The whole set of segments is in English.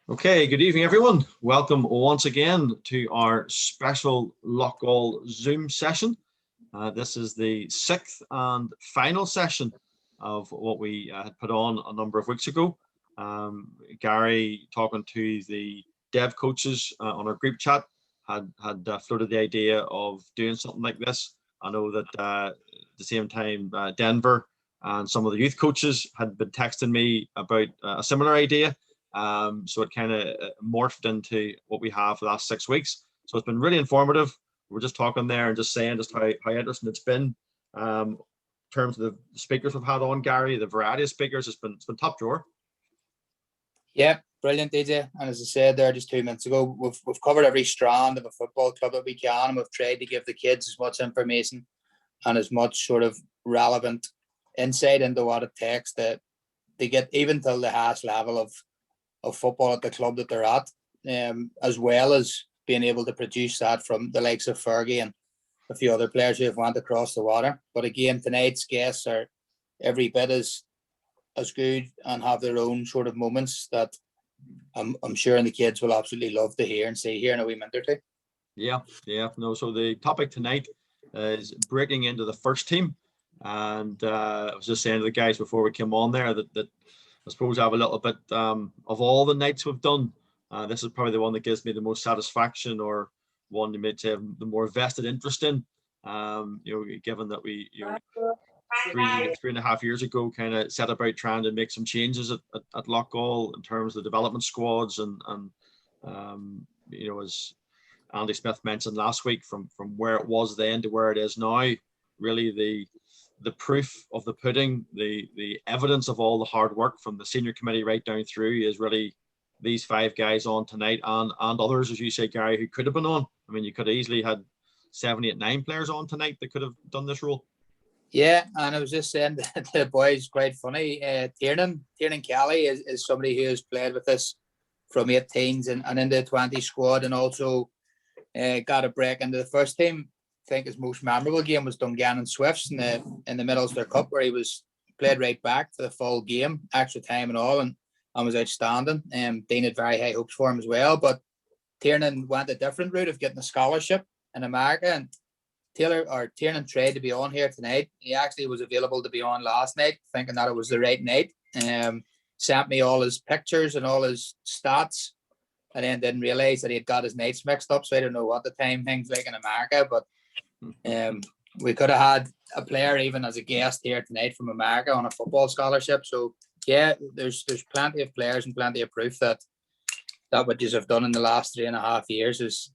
Okay, good evening, everyone. Welcome once again to our special Loughgall Zoom session. This is the sixth and final session of what we had put on a number of weeks ago. Gary, talking to the dev coaches on our group chat, had floated the idea of doing something like this. I know that at the same time, Denver and some of the youth coaches had been texting me about a similar idea. So it kind of morphed into what we have for the last 6 weeks. So it's been really informative. We're just talking there and just saying just how interesting it's been. In terms of the speakers we've had on, Gary, the variety of speakers, it's been top drawer. Yeah, brilliant, DJ. And as I said there just 2 minutes ago, we've covered every strand of a football club that we can, and we've tried to give the kids as much information and as much sort of relevant insight into what it takes to get even to the highest level of football at the club that they're at, as well as being able to produce that from the likes of Fergie and a few other players who have went across the water. But again, tonight's guests are every bit as good and have their own sort of moments that I'm sure the kids will absolutely love to hear and see here in a wee minute or two. Yeah. No, so the topic tonight is breaking into the first team. And I was just saying to the guys before we came on there that I suppose I have a little bit of all the nights we've done. This is probably the one that gives me the most satisfaction, or one you might say the more vested interest in. Given that we, 3.5 years ago, kind of set about trying to make some changes at Loughgall in terms of the development squads, and as Andy Smith mentioned last week, from where it was then to where it is now, really the proof of the pudding, the evidence of all the hard work from the senior committee right down through is really these 5 guys on tonight, and others, as you say, Gary, who could have been on. I mean, you could have easily had 7, 8, 9 players on tonight that could have done this role. Yeah, and I was just saying that the boys, quite funny. Tiernan Kelly is somebody who has played with us from 18s and into the 20 squad, and also got a break into the first team. I think his most memorable game was Dungannon Swifts in the Middlesbrough Cup, where he was played right back for the full game, extra time and all, and was outstanding. Dean had very high hopes for him as well, but Tiernan went a different route of getting a scholarship in America, and Tiernan tried to be on here tonight. He actually was available to be on last night, thinking that it was the right night. Sent me all his pictures and all his stats, and then didn't realise that he had got his nights mixed up, so I don't know what the time thing's like in America, but we could have had a player even as a guest here tonight from America on a football scholarship. So yeah, there's plenty of players and plenty of proof that what you have done in the last 3.5 years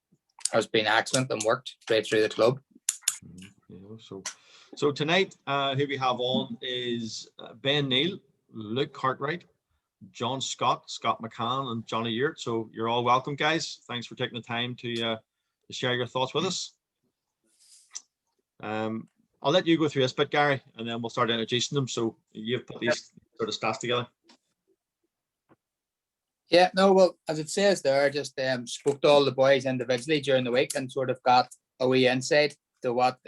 has been excellent and worked right through the club. So tonight, who we have on is Ben Neal, Luke Cartwright, John Scott McCann, and Johnny Yurt. So you're all welcome, guys. Thanks for taking the time to share your thoughts with us. I'll let you go through this bit, Gary, and then we'll start introducing them. So you've put these sort of stats together. Yeah, no, well, as it says there, I just spoke to all the boys individually during the week and sort of got a wee insight to what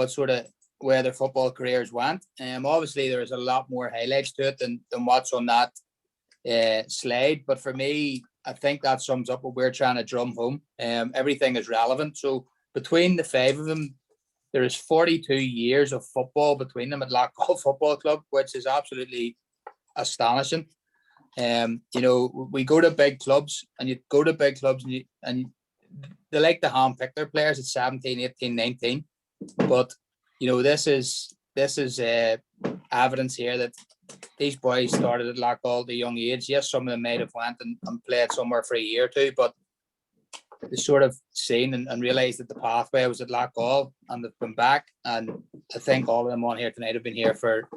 sort of where their football careers went. Obviously, there's a lot more highlights to it than what's on that slide. But for me, I think that sums up what we're trying to drum home. Everything is relevant. So between the 5 of them, there is 42 years of football between them at Loughgall Football Club, which is absolutely astonishing. We go to big clubs, and you go to big clubs, and they like to handpick their players at 17, 18, 19. But this is evidence here that these boys started at Loughgall at a young age. Yes, some of them might have went and played somewhere for a year or two, but they sort of seen and realised that the pathway was at Loughgall, and they've come back. And I think all of them on here tonight have been here for,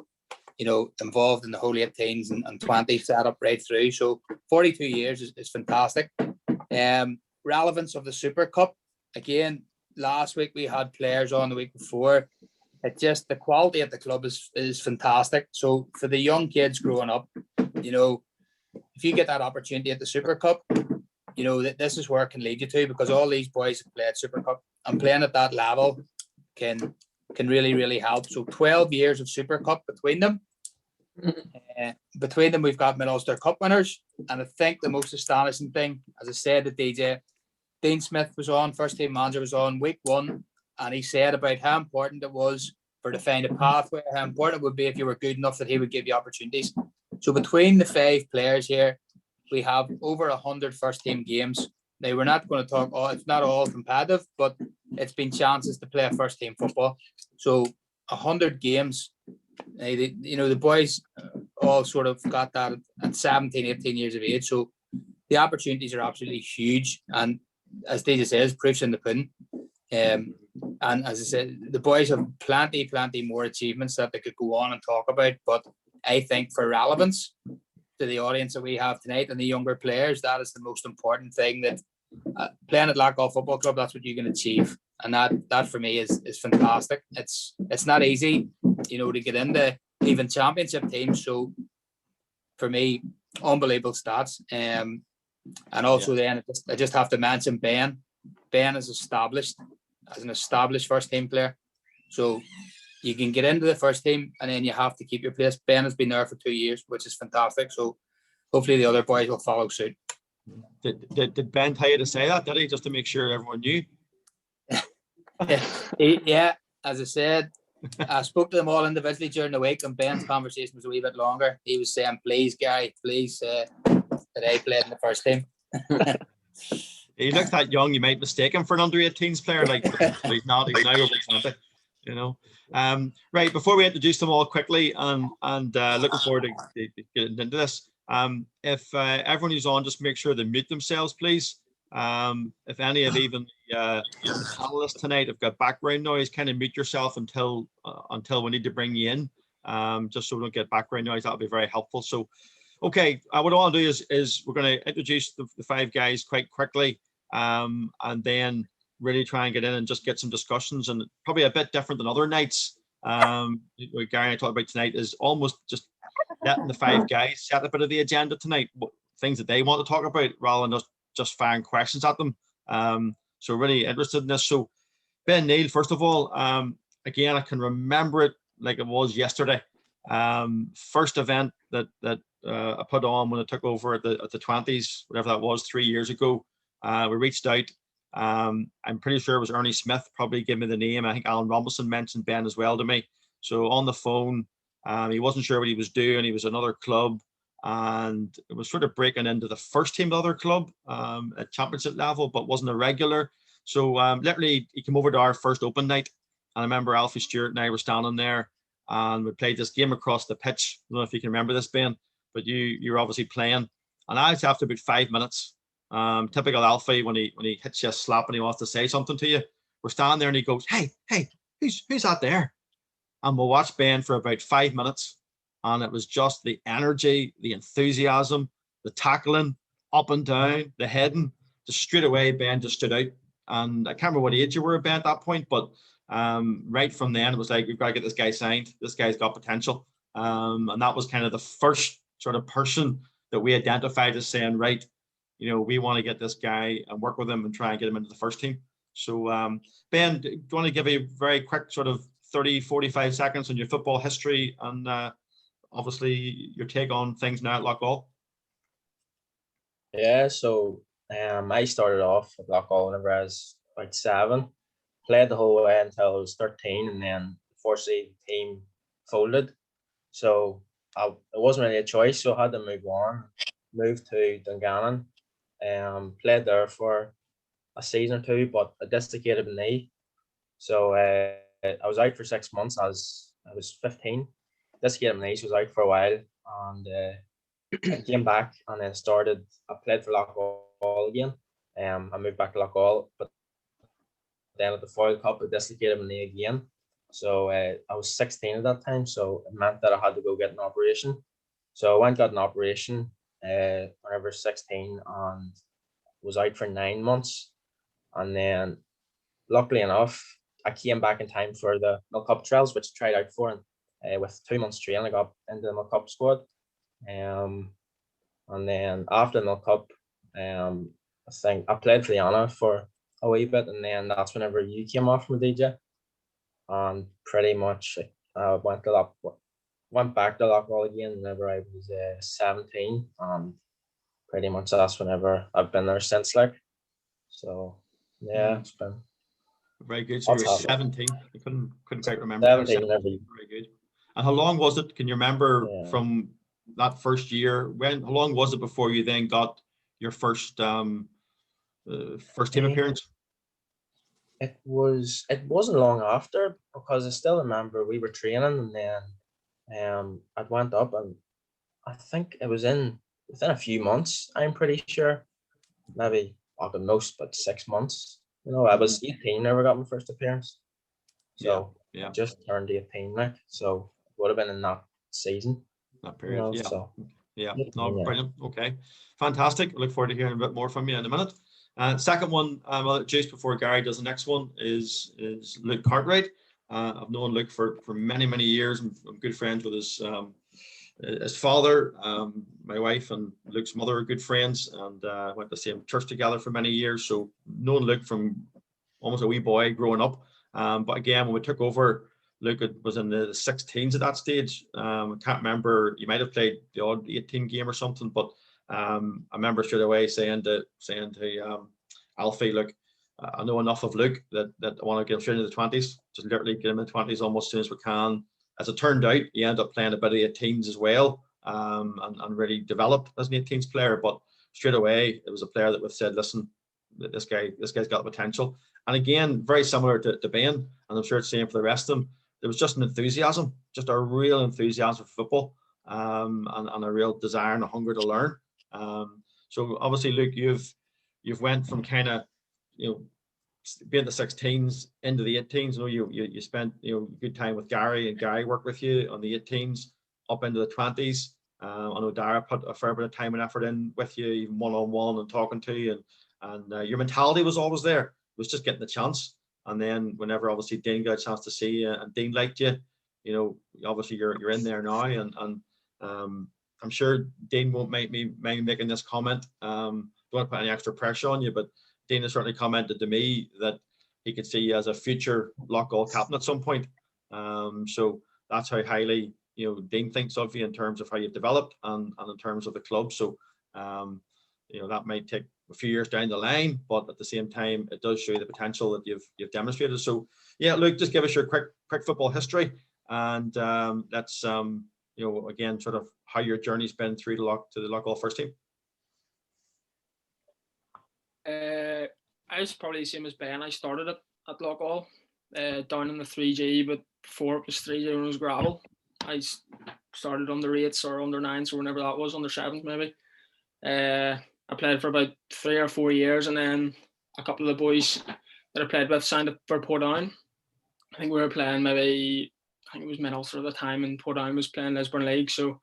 involved in the whole 18s and 20s set up right through. So 42 years is fantastic. Relevance of the Super Cup. Again, last week we had players on, the week before. The quality at the club is fantastic. So for the young kids growing up, if you get that opportunity at the Super Cup, this is where it can lead you to, because all these boys have played Super Cup, and playing at that level can really, really help. So 12 years of Super Cup between them. Between them, we've got Mid-Ulster Cup winners. And I think the most astonishing thing, as I said to DJ, Dean Smith was on, first team manager was on week 1, and he said about how important it was for to find a pathway, how important it would be if you were good enough that he would give you opportunities. So between the 5 players here, we have over 100 first team games. Now, we're not going to talk it's not all competitive, but it's been chances to play a first team football. So 100 games, the boys all sort of got that at 17, 18 years of age. So the opportunities are absolutely huge. And as DJ says, proof's in the pudding. And as I said, the boys have plenty more achievements that they could go on and talk about. But I think for relevance to the audience that we have tonight and the younger players, that is the most important thing, that playing at Loughgall Football Club, that's what you can achieve. And that for me is fantastic. It's not easy, to get into even championship teams. So for me, unbelievable stats. And also then I just have to mention Ben. Ben is established as an established first team player. So you can get into the first team and then you have to keep your place. Ben has been there for 2 years, which is fantastic. So hopefully the other boys will follow suit. Did Ben tell you to say that, did he, just to make sure everyone knew? Yeah, as I said, I spoke to them all individually during the week, and Ben's conversation was a wee bit longer. He was saying, please, Gary, please, that I played in the first team. He looks that young, you might mistake him for an under-18s player. Like, he's not, he's now over 20, Right, before we introduce them all quickly, and looking forward to getting into this, if everyone who's on, just make sure they mute themselves, please. If any of even the panelists tonight have got background noise, kind of mute yourself until we need to bring you in, just so we don't get background noise. That'll be very helpful. So, okay, what I want to do is we're going to introduce the 5 guys quite quickly, and then really try and get in and just get some discussions, and probably a bit different than other nights. What Gary and I talked about tonight is almost just letting the 5 guys set a bit of the agenda tonight, things that they want to talk about, rather than just firing questions at them. So really interested in this. So Ben, Neil, first of all, again, I can remember it like it was yesterday. First event that I put on when I took over at the 20s, whatever that was, 3 years ago. We reached out. I'm pretty sure it was Ernie Smith probably gave me the name. I think Alan Robinson mentioned Ben as well to me. So on the phone, he wasn't sure what he was doing. He was another club, and it was sort of breaking into the first team of the other club at championship level, but wasn't a regular. So literally he came over to our first open night, and I remember Alfie Stewart and I were standing there, and we played this game across the pitch. I don't know if you can remember this, Ben, but you were obviously playing, and I was after about 5 minutes. Typical Alfie, when he hits you a slap and he wants to say something to you, we're standing there and he goes, hey, who's that there? And we'll watch Ben for about 5 minutes, and it was just the energy, the enthusiasm, the tackling, up and down, the heading. Just straight away, Ben just stood out. And I can't remember what age you were, Ben, at that point, but right from then, it was like, we've got to get this guy signed. This guy's got potential. And that was kind of the first sort of person that we identified as saying, right, we want to get this guy and work with him and try and get him into the first team. So, Ben, do you want to give a very quick sort of 30, 45 seconds on your football history and obviously your take on things now at Loughgall? Yeah, so I started off at Loughgall whenever I was about 7, played the whole way until I was 13, and then unfortunately the team folded. So it wasn't really a choice, so I had to move on, moved to Dungannon, played there for a season or 2, but I dislocated my knee. So I was out for 6 months. I was 15. Dislocated my knee, so I was out for a while, and I came back and then I played for Loughgall again. I moved back to Loughgall, but then at the Foyle Cup, I dislocated my knee again. So I was 16 at that time, so it meant that I had to go get an operation. So I went got an operation when I was 16 and was out for 9 months. And then, luckily enough, I came back in time for the Milk Cup trials, which I tried out for. And with 2 months training, I got into the Milk Cup squad. And then after the Milk Cup, I think I played for the Anna for a wee bit, and then that's whenever you came off from DJ. And pretty much I went to went back to Loughgall again whenever I was 17, and pretty much that's whenever I've been there since. Like, so yeah, Mm. it's been Very good. So you what's were happened. 17. I couldn't quite remember there. 17 every 17. Very good. And how long was it? Can you remember yeah. from that first year? How long was it before you then got your first first team Eh, appearance? it wasn't long after, because I still remember we were training, and then I went up, and I think it was within a few months. I'm pretty sure, maybe at the most, but 6 months. I was 18, never got my first appearance, Yeah, so I yeah, just turned 18, like, so it would have been in that season. that period. Yeah, So yeah. 18, No, yeah. brilliant. Okay, fantastic. I look forward to hearing a bit more from you in a minute. Second one, just before Gary does the next one, is Luke Cartwright. I've known Luke for many years. I'm good friends with his father. My wife and Luke's mother are good friends, and went to the same church together for many years. So known Luke from almost a wee boy growing up. But again, when we took over, Luke was in the 16s at that stage. I can't remember. You might have played the odd 18 game or something, but I remember straight away saying to Alfie, look, I know enough of Luke that I want to get him straight into the 20s. Just literally get him in the 20s almost as soon as we can. As it turned out, he ended up playing a bit of 18s as well, and really developed as an 18s player. But straight away, it was a player that we've said, listen, this guy's got the potential. And again, very similar to Ben, and I'm sure it's the same for the rest of them. There was just an enthusiasm, just a real enthusiasm for football, and a real desire and a hunger to learn. So obviously, Luke, you've went from kind of, being the 16s into the 18s. You spent good time with Gary, and Gary worked with you on the 18s up into the 20s. I know Dara put a fair bit of time and effort in with you, even one-on-one and talking to you, and your mentality was always there. It was just getting the chance. And then whenever obviously Dean got a chance to see you and Dean liked you, obviously you're in there now, and I'm sure Dean won't mind making this comment. Don't want to put any extra pressure on you, but Dean has certainly commented to me that he could see you as a future Loughgall captain at some point. So that's how highly Dean thinks of you in terms of how you've developed and in terms of the club. So that might take a few years down the line, but at the same time, it does show you the potential that you've demonstrated. So yeah, Luke, just give us your quick football history, and let's again sort of how your journey's been through the Loughgall first team. I was probably the same as Ben. I started at Loughgall, down in the 3G, but before it was 3G when it was gravel. I started under 8s or under 9s or whenever that was, under 7s maybe. I played for about 3 or 4 years, and then a couple of the boys that I played with signed up for Portdown. I think we were playing I think it was Mid-Ulster at the time, and Portdown was playing Lisburn League. So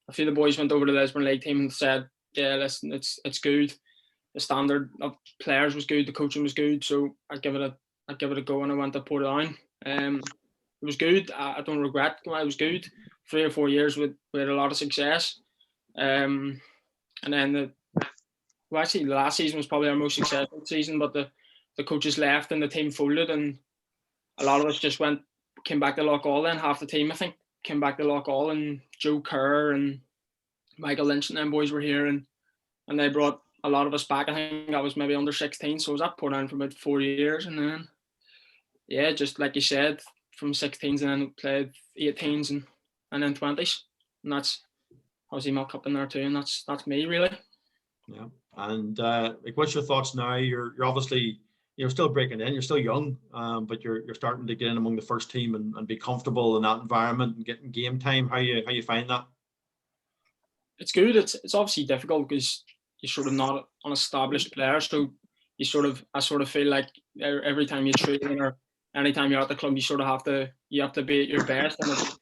a few of the boys went over to the Lisburn League team and said, yeah, listen, it's good. The standard of players was good, the coaching was good, so I'd give it a go, and I went to Portdown. It was good. I don't regret going. It was good. 3 or 4 years we had a lot of success. And then actually the last season was probably our most successful season, but the coaches left and the team folded, and a lot of us just came back to Loughgall. Then half the team, I think, came back to Loughgall, and Joe Kerr and Michael Lynch and them boys were here, and they brought a lot of us back. I think I was maybe under 16, so I was at Portdown for about 4 years, and then yeah, just like you said, from 16s, and then played 18s and then 20s, and that's obviously Milk Cup in there too, and that's me really. Yeah, and what's your thoughts now? You're obviously still breaking in. You're still young, but you're starting to get in among the first team and be comfortable in that environment and getting game time. How you find that? It's good. It's obviously difficult because you're sort of not an established player, so I sort of feel like every time you train or anytime you're at the club, you have to be at your best, and it's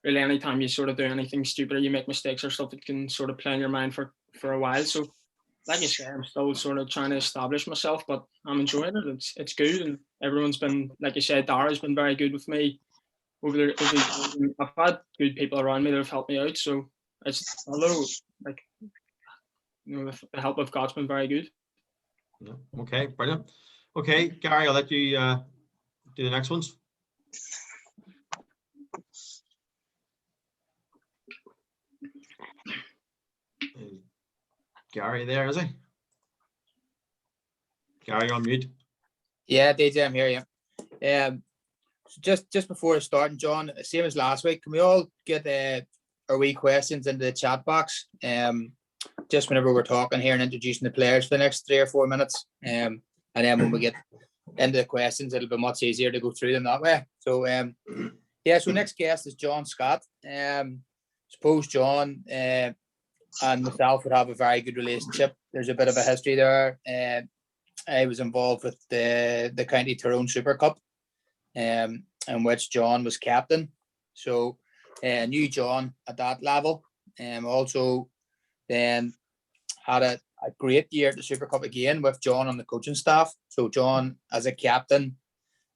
really anytime you sort of do anything stupid or you make mistakes or stuff, it can sort of play in your mind for a while. So like you say, I'm still sort of trying to establish myself, but I'm enjoying it. It's good, and everyone's been, like you said, Dara's been very good with me over the I've had good people around me that have helped me out. So it's, although like the help of God's been very good. Yeah. Okay, brilliant. Okay, Gary, I'll let you do the next ones. Is Gary there, is he? Gary on mute. Yeah, DJ, I'm here. Yeah. So just before starting, John, same as last week, can we all get our wee questions into the chat box? Just whenever we're talking here and introducing the players for the next 3 or 4 minutes. And then when we get into the questions, it'll be much easier to go through them that way. So yeah, so next guest is John Scott. Suppose John and myself would have a very good relationship. There's a bit of a history there. I was involved with the County Tyrone Super Cup, in which John was captain. So knew John at that level. Also then had a great year at the Super Cup again with John on the coaching staff. So John, as a captain,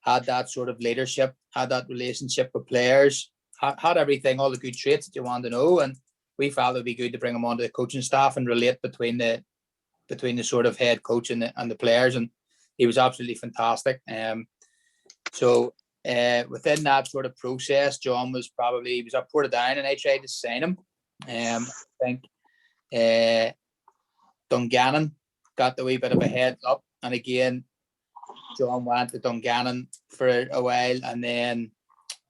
had that sort of leadership, had that relationship with players, had everything, all the good traits that you want to know. And we felt it would be good to bring him onto the coaching staff and relate between the sort of head coach and the players. And he was absolutely fantastic. So within that sort of process, John was he was at Portadown and I tried to sign him. I think Dungannon got the wee bit of a heads up. And again, John went to Dungannon for a while, and then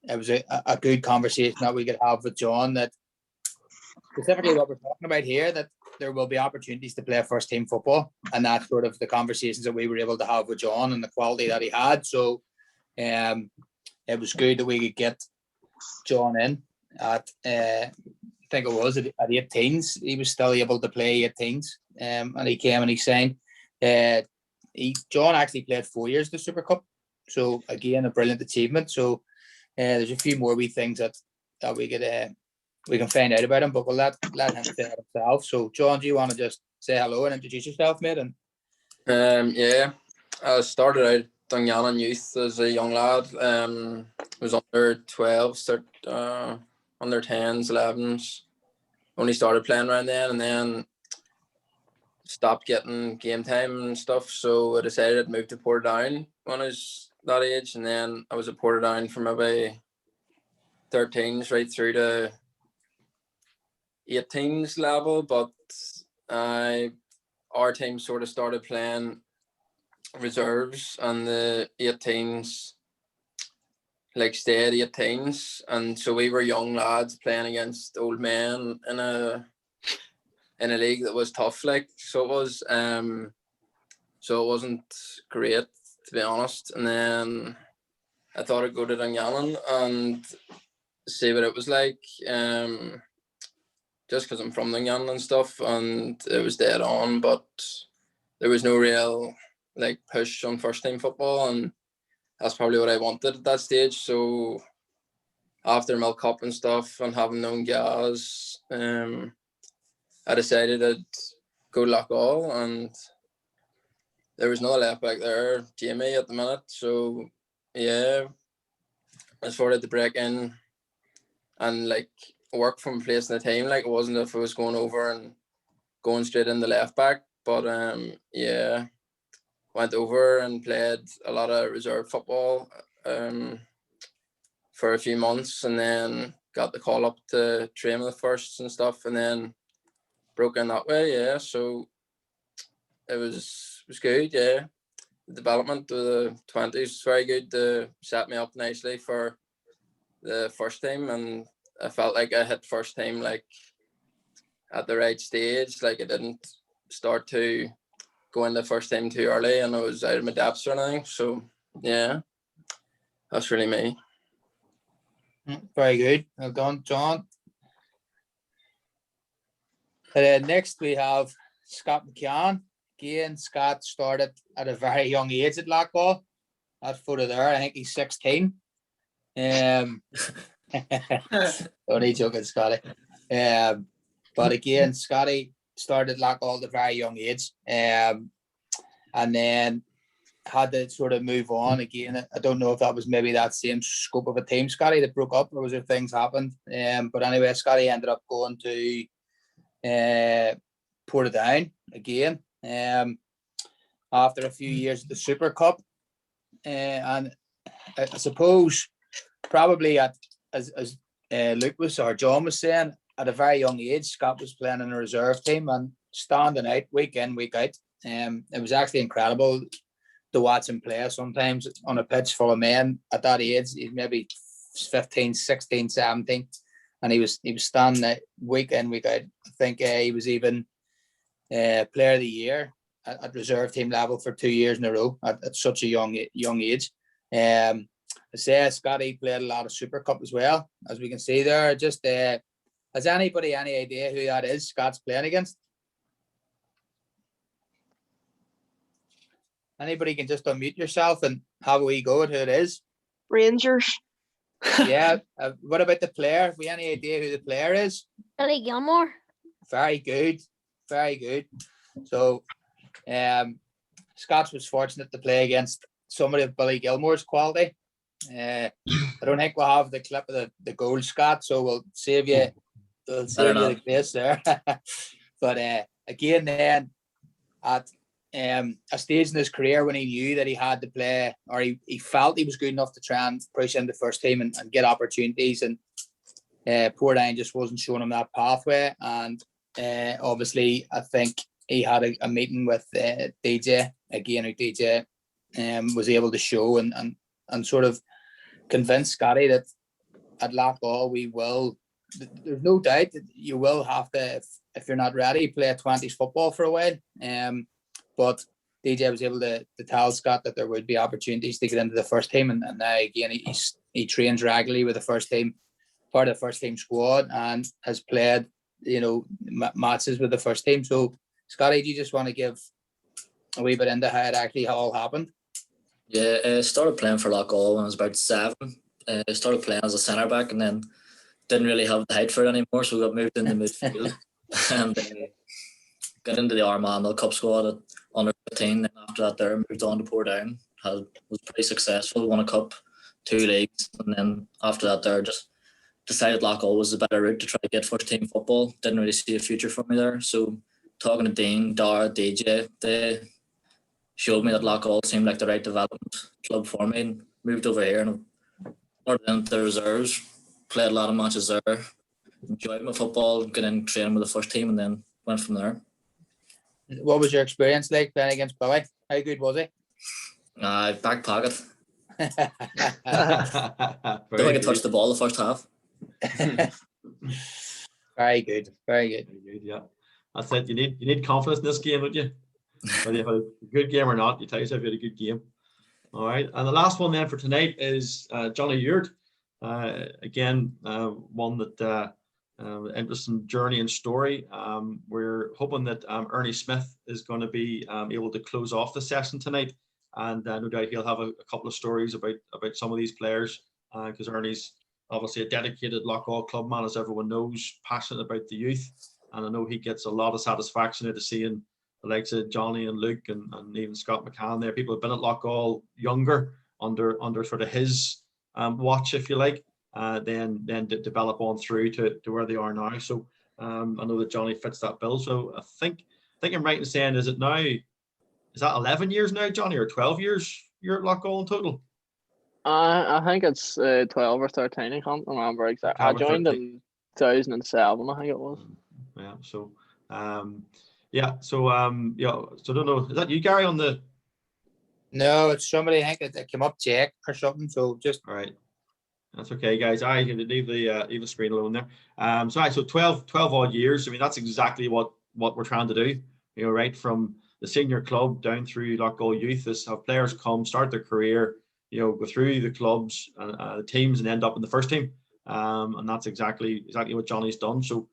it was a good conversation that we could have with John, that specifically what we're talking about here, that there will be opportunities to play first team football, and that's sort of the conversations that we were able to have with John and the quality that he had. So it was good that we could get John in at I think it was at 18s. He was still able to play 18s, and he came and he signed. John actually played 4 years the Super Cup, so again a brilliant achievement. So there's a few more wee things that we can find out about him, but we'll let him say it himself. So John, do you want to just say hello and introduce yourself, mate? And yeah, I started out Dungannon Youth as a young lad. Was under 12s, under 10s, 11s. Only started playing around then, and then stopped getting game time and stuff. So I decided I'd move to Portadown when I was that age, and then I was at Portadown from maybe 13s right through to 18s level. But our team sort of started playing reserves, and the 18s stayed 18s, and so we were young lads playing against old men in a league that was tough, so it was. So it wasn't great, to be honest. And then I thought I'd go to Dungannon and see what it was like, just because I'm from Dungannon and stuff, and it was dead on, but there was no real push on first team football, and that's probably what I wanted at that stage. So after Milk Cup and stuff, and having known guys, I decided I'd go to Loughgall, and there was another left back there, Jamie, at the minute. So yeah, I started to break in and work from place in the team. It wasn't if I was going over and going straight in the left back, but yeah, went over and played a lot of reserve football for a few months, and then got the call up to train with the firsts and stuff, and then broke in that way. Yeah, so it was good. Yeah, the development of the 20s was very good to set me up nicely for the first team, and I felt like I hit first team at the right stage. I didn't start to go into first team too early, and I was out of my depths or anything. So yeah, that's really me. Very good. Well done, John. Next we have Scott McCann. Again, Scott started at a very young age at Loughgall. That photo there, I think he's 16. Only joking, Scotty. But again, Scotty started Loughgall at a very young age, and then had to sort of move on again. I don't know if that was maybe that same scope of a team, Scotty, that broke up, or was there things happened? But anyway, Scotty ended up going to Portadown again after a few years at the Super Cup, and I suppose probably as Luke was or John was saying, at a very young age, Scott was playing in a reserve team and standing out week in, week out. It was actually incredible to watch him play sometimes on a pitch full of men at that age. He's maybe 15, 16, 17. And he was standing out week in, week out. I think he was even player of the year at reserve team level for 2 years in a row at such a young age. I say Scotty played a lot of Super Cup as well, as we can see there. Just has anybody any idea who that is Scott's playing against? Anybody can just unmute yourself and have a wee go at who it is. Rangers. Yeah. What about the player? Have we any idea who the player is? Billy Gilmore. Very good. Very good. So Scots was fortunate to play against somebody of Billy Gilmore's quality. I don't think we'll have the clip of the goal, Scott, so we'll save you the place there. But again, then at a stage in his career when he knew that he had to play, or he felt he was good enough to try and push into the first team and get opportunities, and Portadown just wasn't showing him that pathway. And obviously, I think he had a meeting with DJ again, who DJ was able to show and sort of convince Scotty that at Loughgall we will. There's no doubt that you will have to, if you're not ready, play 20s football for a while. But DJ was able to tell Scott that there would be opportunities to get into the first team, and now again he trains regularly with the first team, part of the first team squad, and has played matches with the first team. So Scotty, do you just want to give a wee bit into how it actually all happened? Yeah, I started playing for Loughgall when I was about 7. I started playing as a centre back, and then didn't really have the height for it anymore, so we got moved into midfield and got into the Armandel Cup squad at under 15. Then after that, there moved on to Portadown. Was pretty successful, won a cup, 2 leagues, and then after that, there just decided Loughgall was the better route to try to get first team football. Didn't really see a future for me there, so talking to Dean, Dara, DJ, they showed me that Loughgall seemed like the right development club for me, and moved over here and started into the reserves. Played a lot of matches there, enjoyed my football, got in training with the first team, and then went from there. What was your experience like playing against Billy? How good was he? Back pocket. Very Don't think I touched the ball the first half. Very good, very good. Very good, yeah. That's it. You need confidence in this game, don't you? Whether you have a good game or not, you tell yourself you had a good game. All right. And the last one then for tonight is Johnny Ewart. Again, one that interesting journey and story. We're hoping that Ernie Smith is going to be able to close off the session tonight, and no doubt he'll have a couple of stories about some of these players, because Ernie's obviously a dedicated Loughgall clubman, as everyone knows, passionate about the youth, and I know he gets a lot of satisfaction out of seeing the likes of Johnny and Luke and even Scott McCann there. People have been at Loughgall younger under sort of his watch, if you like, then develop on through to where they are now. So I know that Johnny fits that bill. So I think I'm right in saying, is that 11 years now, Johnny, or 12 years you're at Loughgall in total? I think it's 12 or 13. I can't remember exactly. I joined in 2007, I think it was. Yeah. So So I don't know. Is that you, Gary, on the? No, it's somebody. I think it came up, Jake or something. So just all right. That's okay, guys. I can leave the screen alone there. So 12 odd years. I mean, that's exactly what we're trying to do. Right from the senior club down through Loughgall youth, is have players come, start their career, go through the clubs and the teams, and end up in the first team. And that's exactly what Johnny's done. So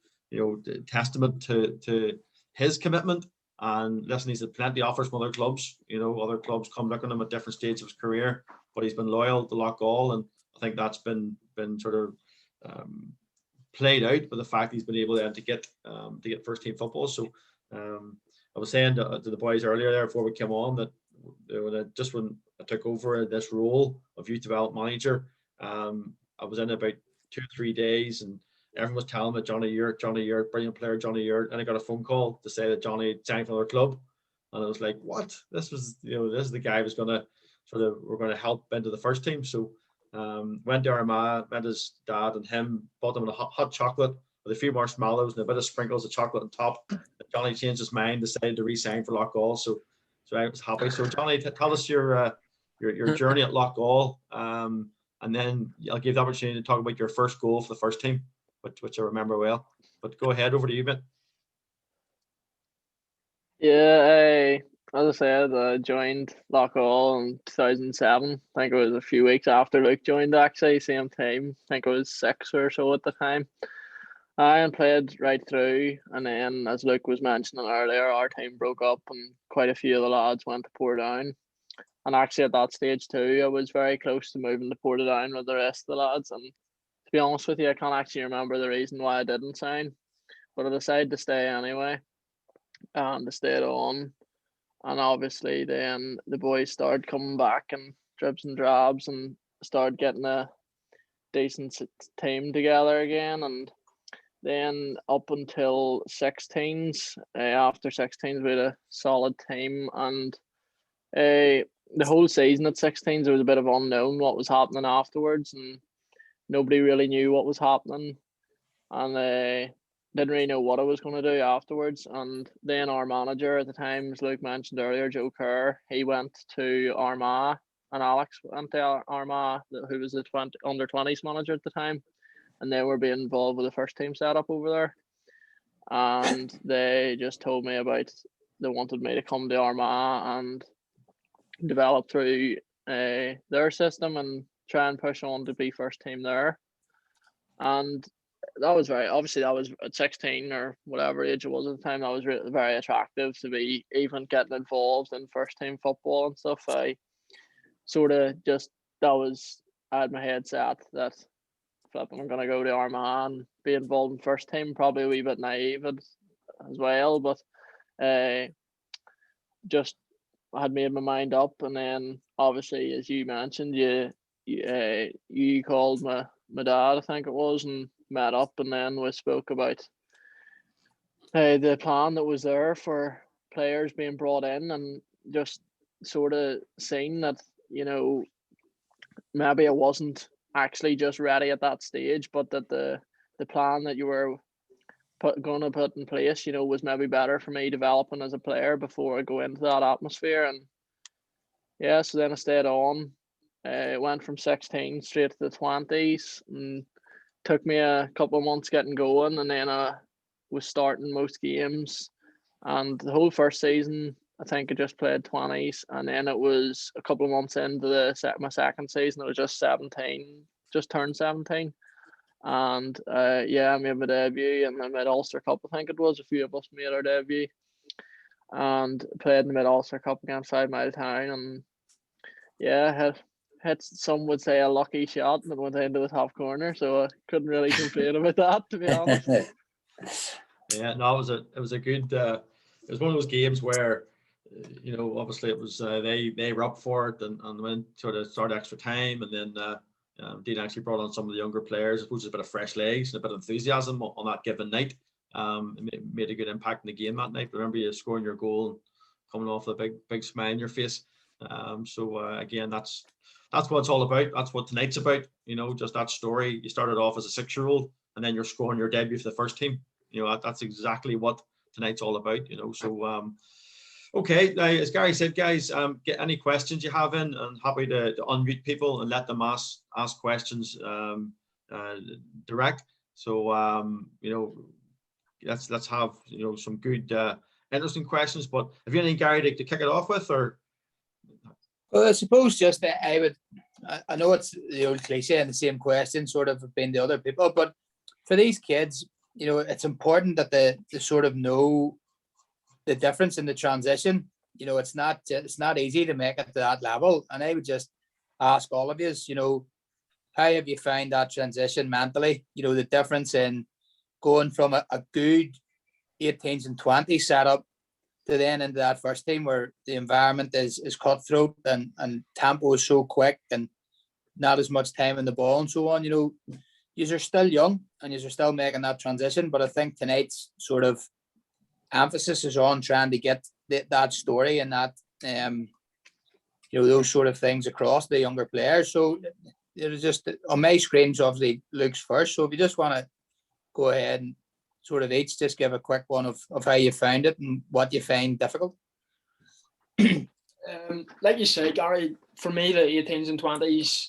testament to his commitment. And listen, he's had plenty of offers from other clubs. Other clubs come looking at him at different stages of his career, but he's been loyal to Loughgall, and I think that's been sort of played out by the fact he's been able to get first team football. So I was saying to the boys earlier there before we came on that when I took over this role of youth development manager, I was in about 2 or 3 days, and everyone was telling me Johnny Ewart, brilliant player, Johnny Ewart, and I got a phone call to say that Johnny had signed for another club, and I was like, what? This was this is the guy who's we're going to help into the first team. So went to Armagh, met his dad and him, bought him a hot chocolate with a few marshmallows and a bit of sprinkles of chocolate on top. Johnny changed his mind, decided to re-sign for Loughgall. So I was happy. So Johnny, tell us your journey at Loughgall, and then I'll give the opportunity to talk about your first goal for the first team, which I remember well. But go ahead, over to you, mate. Yeah, as I said, I joined Loughgall in 2007. I think it was a few weeks after Luke joined, actually, same time. I think it was 6 or so at the time. I played right through, and then, as Luke was mentioning earlier, our team broke up and quite a few of the lads went to Portadown. And actually at that stage too, I was very close to moving to Portadown with the rest of the lads. And to be honest with you, I can't actually remember the reason why I didn't sign, but I decided to stay anyway, and I stayed on. And obviously then the boys started coming back in dribs and drabs and started getting a decent team together again. And then up until 16s, after 16s, we had a solid team. And the whole season at 16s, there was a bit of unknown what was happening afterwards, and nobody really knew what was happening. And didn't really know what I was going to do afterwards. And then our manager at the time, as Luke mentioned earlier, Joe Kerr, he went to Armagh, and Alex went to Armagh, who was the under-20s manager at the time. And they were being involved with the first team setup over there. And they just told me they wanted me to come to Armagh and develop through their system and try and push on to be first team there. And that was that was at 16 or whatever age it was at the time, that was very attractive to be even getting involved in first team football and stuff. I had my head set that I'm going to go to Armagh and be involved in first team, probably a wee bit naive as well, but just had made my mind up. And then obviously, as you mentioned, you called my dad, I think it was, and met up, and then we spoke about the plan that was there for players being brought in, and just sort of seeing that, maybe I wasn't actually just ready at that stage, but that the plan that you were going to put in place, was maybe better for me developing as a player before I go into that atmosphere. And yeah, so then I stayed on. It went from 16 straight to the 20s, and took me a couple of months getting going, and then I was starting most games. And the whole first season, I think I just played 20s, and then it was a couple of months into my second season, it was just 17, just turned 17. And I made my debut in the Mid-Ulster Cup, I think it was. A few of us made our debut and played in the Mid-Ulster Cup against 5 Mile Town, and hit some would say a lucky shot and it went into the top corner, so I couldn't really complain about that, to be honest. Yeah, no, it was a good it was one of those games where obviously it was they were up for it and went sort of started extra time, and then Dean actually brought on some of the younger players, I suppose, a bit of fresh legs and a bit of enthusiasm on that given night. It made a good impact in the game that night. I remember you scoring your goal and coming off with a big smile on your face. Again, that's what it's all about. That's what tonight's about. Just that story. You started off as a 6-year-old, and then you're scoring your debut for the first team. That's exactly what tonight's all about. So okay, now, as Gary said, guys, get any questions you have in, and happy to unmute people and let them ask questions direct. So let's have some good interesting questions. But have you anything, Gary, to kick it off with, or? Well, I suppose just that I know it's the old cliche and the same question sort of been to other people, but for these kids, it's important that they sort of know the difference in the transition. It's not easy to make it to that level. And I would just ask all of you, how have you found that transition mentally? The difference in going from a good 18s and 20s setup to then into that first team where the environment is cutthroat and tempo is so quick and not as much time in the ball and so on. You're still young and you're still making that transition, but I think tonight's sort of emphasis is on trying to get that story and that those sort of things across the younger players. So it was just on my screens, obviously Luke's first. So if you just want to go ahead and sort of each just give a quick one of how you found it and what you find difficult. Like you say, Gary, for me, the 18s and 20s,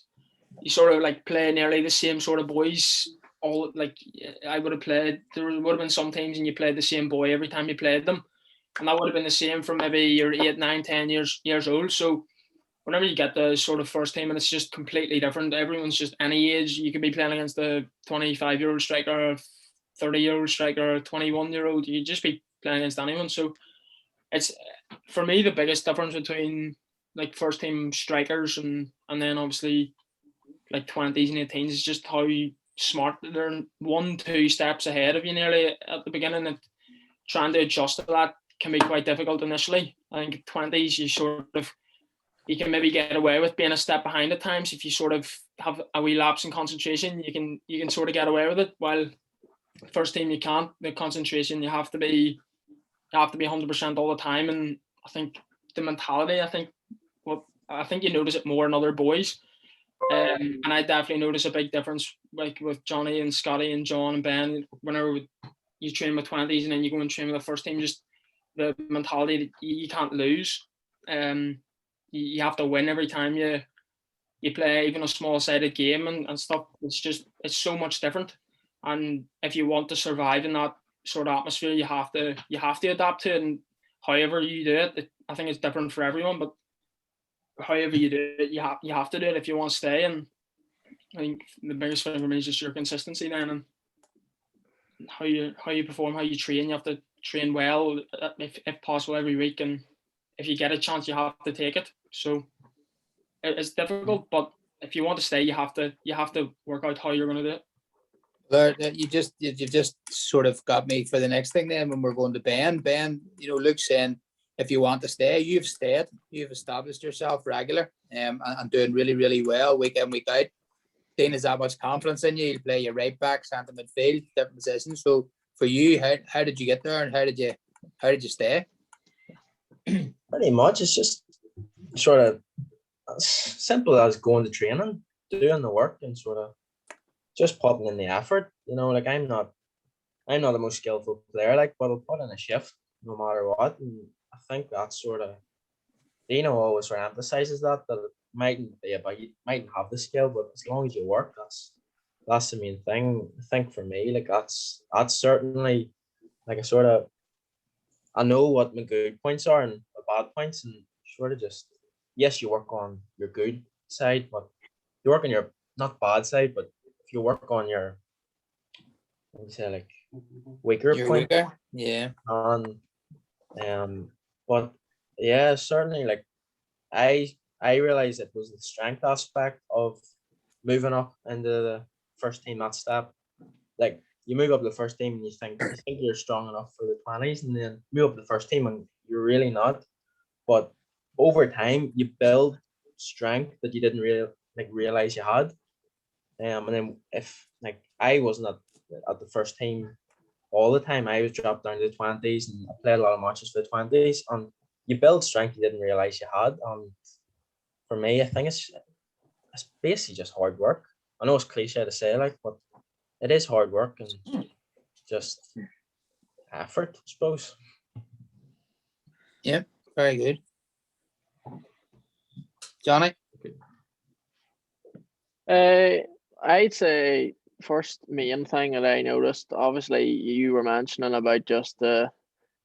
you sort of like play nearly the same sort of boys. All like I would have played, there would have been some teams and you played the same boy every time you played them. And that would have been the same from maybe you're 8, 9, 10 years old. So whenever you get the sort of first team and it's just completely different, everyone's just any age. You could be playing against a 25-year-old striker, a 30-year-old striker, a 21-year-old. You could just be playing against anyone. So it's, for me, the biggest difference between like first team strikers and then obviously like 20s and 18s is just how smart they're 1-2 steps ahead of you nearly at the beginning, and trying to adjust to that can be quite difficult initially. I think 20s you can maybe get away with being a step behind at times. If you sort of have a wee lapse in concentration, you can sort of get away with it, while first team you can't. The concentration, you have to be 100% all the time. And I think the mentality, I think you notice it more in other boys. And I definitely notice a big difference, like with Johnny and Scotty and John and Ben. Whenever you train with 20s and then you go and train with the first team, just the mentality that you can't lose. You have to win every time you play, even a small-sided game and stuff. It's so much different. And if you want to survive in that sort of atmosphere, you have to adapt to it. And however you do it, I think it's different for everyone, but however you do it, you have to do it if you want to stay. And I think the biggest thing for me is just your consistency then, and how you perform, how you train. You have to train well, if possible, every week, and if you get a chance, you have to take it. So it's difficult, but if you want to stay, you have to work out how you're going to do it. You've just sort of got me for the next thing then when we're going to Ben. Ben, Luke's saying if you want to stay, you've stayed. You've established yourself regular and doing really, really well week in, week out. Dean has that much confidence in you. You'll play your right back, centre midfield, different positions. So for you, how did you get there and how did you stay? Pretty much, it's just sort of as simple as going to training, doing the work, and sort of just putting in the effort. Like I'm not the most skillful player, but I'll put in a shift no matter what. And I think that's sort of, always sort of emphasizes that it mightn't be about, you mightn't have the skill, but as long as you work, that's the main thing. I think for me, that's certainly I know what my good points are and my bad points, and sort of just, yes, you work on your good side, but you work on your not bad side, but if you work on your, let me say, weaker point. Yeah. But yeah, certainly, I realized it was the strength aspect of moving up into the first team. That step, you move up the first team and you think you're strong enough for the 20s, and then move up the first team and you're really not. But over time, you build strength that you didn't really realize you had. And then if I wasn't at the first team all the time, I was dropped down to the 20s and I played a lot of matches for the 20s, and you build strength you didn't realize you had. And for me, I think it's basically just hard work. I know it's cliche to say, but it is hard work and just effort, I suppose. Yeah, very good. Johnny? I'd say first main thing that I noticed, obviously you were mentioning about just the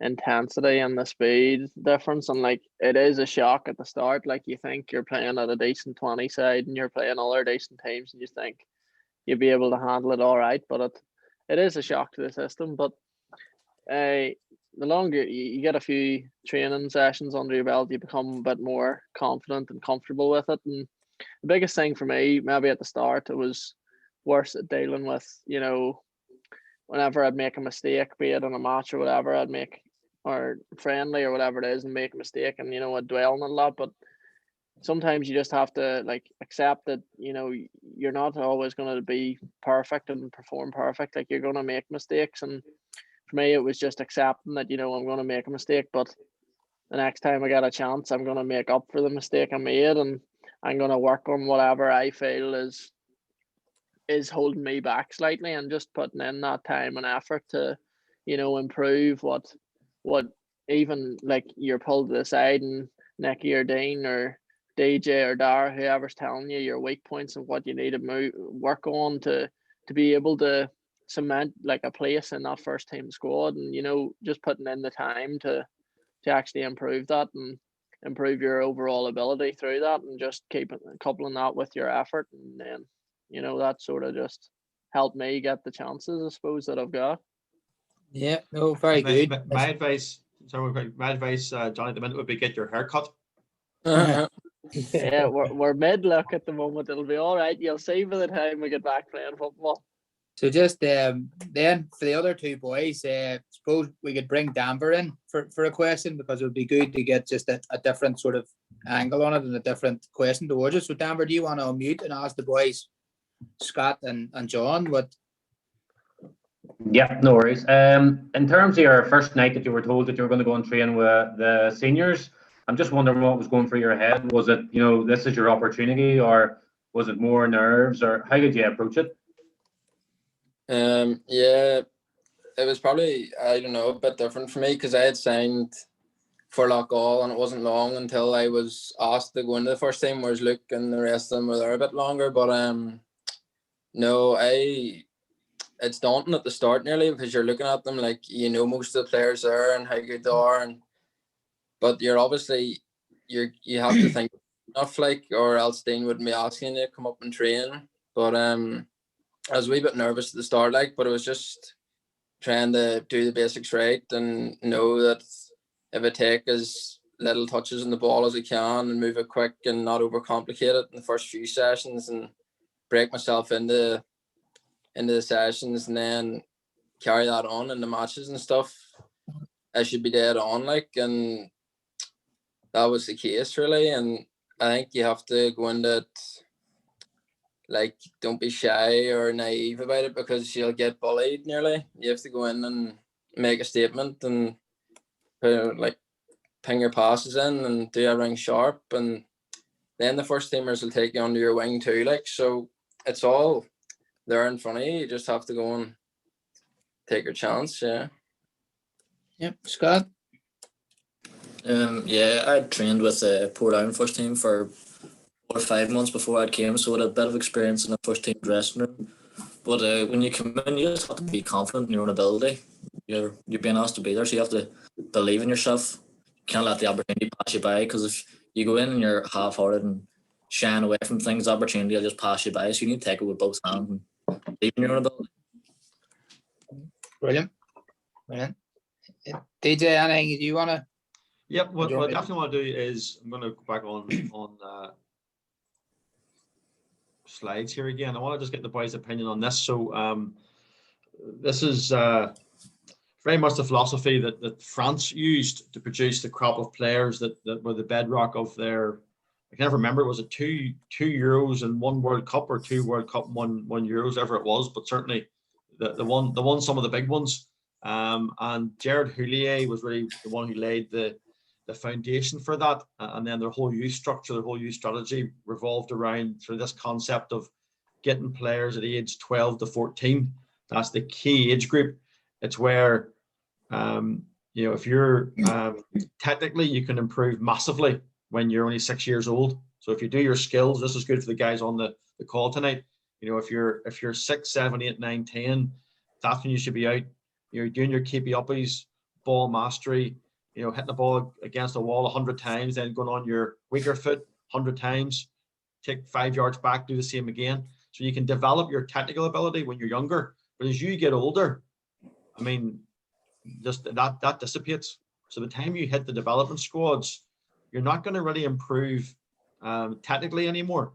intensity and the speed difference, and it is a shock at the start. You think you're playing at a decent 20 side and you're playing other decent teams and you think you'll be able to handle it all right, but it is a shock to the system. But the longer you get a few training sessions under your belt, you become a bit more confident and comfortable with it. And the biggest thing for me, maybe at the start, it was worse at dealing with, whenever I'd make a mistake, be it in a match or whatever, or friendly or whatever it is, and make a mistake, and I'd dwell on it a lot. But sometimes you just have to accept that you're not always going to be perfect and perform perfect. You're going to make mistakes, and for me it was just accepting that I'm going to make a mistake, but the next time I get a chance, I'm going to make up for the mistake I made, and I'm going to work on whatever I feel is is holding me back slightly, and just putting in that time and effort to, improve what even like you're pulled to the side and Nicky or Dean or DJ or Dara, whoever's telling you your weak points and what you need to work on to be able to cement like a place in that first team squad, and just putting in the time to actually improve that and improve your overall ability through that, and just coupling that with your effort, and then that sort of just helped me get the chances, I suppose, that I've got. Yeah, no, very good. My advice, Johnny, at the minute would be get your hair cut. Yeah, we're mid-look at the moment. It'll be all right. You'll see by the time we get back playing football. So just then for the other two boys, suppose we could bring Danver in for a question, because it would be good to get just a different sort of angle on it and a different question towards it. So Danver, do you want to unmute and ask the boys, Scott and John, what? Yeah, no worries. In terms of your first night that you were told that you were going to go and train with the seniors, I'm just wondering what was going through your head. Was it, this is your opportunity, or was it more nerves, or how did you approach it? Yeah, it was probably, I don't know, a bit different for me, because I had signed for Loughgall, and it wasn't long until I was asked to go into the first team, whereas Luke and the rest of them were there a bit longer. But no, it's daunting at the start nearly, because you're looking at them like most of the players there and how good they are, but you're obviously you have to think enough, like, or else Dean wouldn't be asking you to come up and train. But I was a wee bit nervous at the start, like, but it was just trying to do the basics right and know that if I take as little touches on the ball as I can and move it quick and not overcomplicate it in the first few sessions, and break myself into the sessions and then carry that on in the matches and stuff, I should be dead on, like, and that was the case really. And I think you have to go into it like, don't be shy or naive about it, because you'll get bullied nearly. You have to go in and make a statement and ping your passes in and do everything sharp, and then the first teamers will take you under your wing too, like, so it's all there in front of you. You just have to go and take your chance. Yeah. Yep, Scott. Yeah, I trained with the Portadown first team for 4 or 5 months before I came, so I had a bit of experience in the first team dressing room. But when you come in, you just have to be confident in your own ability. You're being asked to be there, so you have to believe in yourself. You can't let the opportunity pass you by, because if you go in and you're half-hearted and shying away from things, the opportunity will just pass you by. So you need to take it with both hands and believe in your own ability. Brilliant. DJ, anything do you want to? Yep, what I definitely want to do is, I'm going to go back on slides here again. I want to just get the boys' opinion on this. So this is very much the philosophy that France used to produce the crop of players that were the bedrock of their, I can never remember, was it two Euros and 1 World Cup, or 2 World Cup and one Euros, ever it was, but certainly the one some of the big ones. And Gerard Houllier was really the one who laid the foundation for that, and then their whole youth structure, their whole youth strategy revolved around through this concept of getting players at age 12 to 14. That's the key age group. It's where if you're technically, you can improve massively when you're only 6 years old. So if you do your skills, this is good for the guys on the call tonight. If you're 6, 7, 8, 9, 10, that's when you should be out. You're doing your keepy uppies, ball mastery, hitting the ball against the wall 100 times, then going on your weaker foot 100 times, take 5 yards back, do the same again. So you can develop your technical ability when you're younger, but as you get older, I mean, just that dissipates. So the time you hit the development squads, you're not going to really improve technically anymore.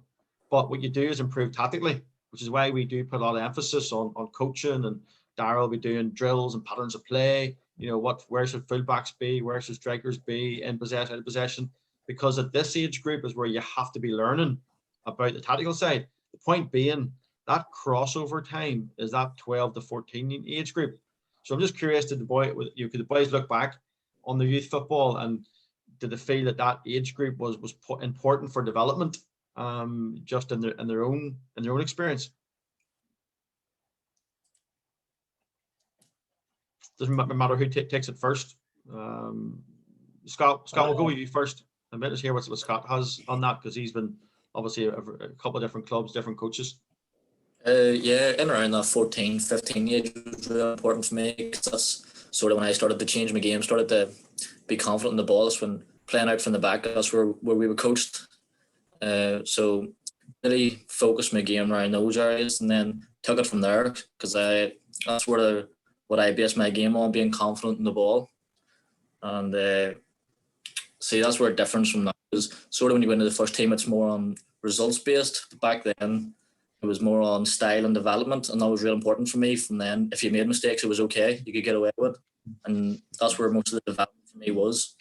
But what you do is improve tactically, which is why we do put a lot of emphasis on coaching, and Darryl will be doing drills and patterns of play. Where should fullbacks be? Where should strikers be in possession, out of possession? Because at this age group is where you have to be learning about the tactical side. The point being, that crossover time is that 12 to 14 age group. So I'm just curious, could the boys look back on the youth football, and did they feel that age group was important for development, just in their own experience? doesn't matter who takes it first. Scott, we'll go with you first. I'm let's hear what Scott has on that, because he's been obviously a couple of different clubs, different coaches. Yeah, in around that 14, 15 age was really important for me, because that's sort of when I started to change my game, started to be confident in the ball. That's when playing out from the back, that's where we were coached. So really focused my game around those areas, and then took it from there, because that's what I based my game on, being confident in the ball. And see, that's where it differs from that. Is sort of when you go into the first team, it's more on results based. Back then, it was more on style and development, and that was real important for me. From then, if you made mistakes, it was okay. You could get away with it, and that's where most of the development for me was.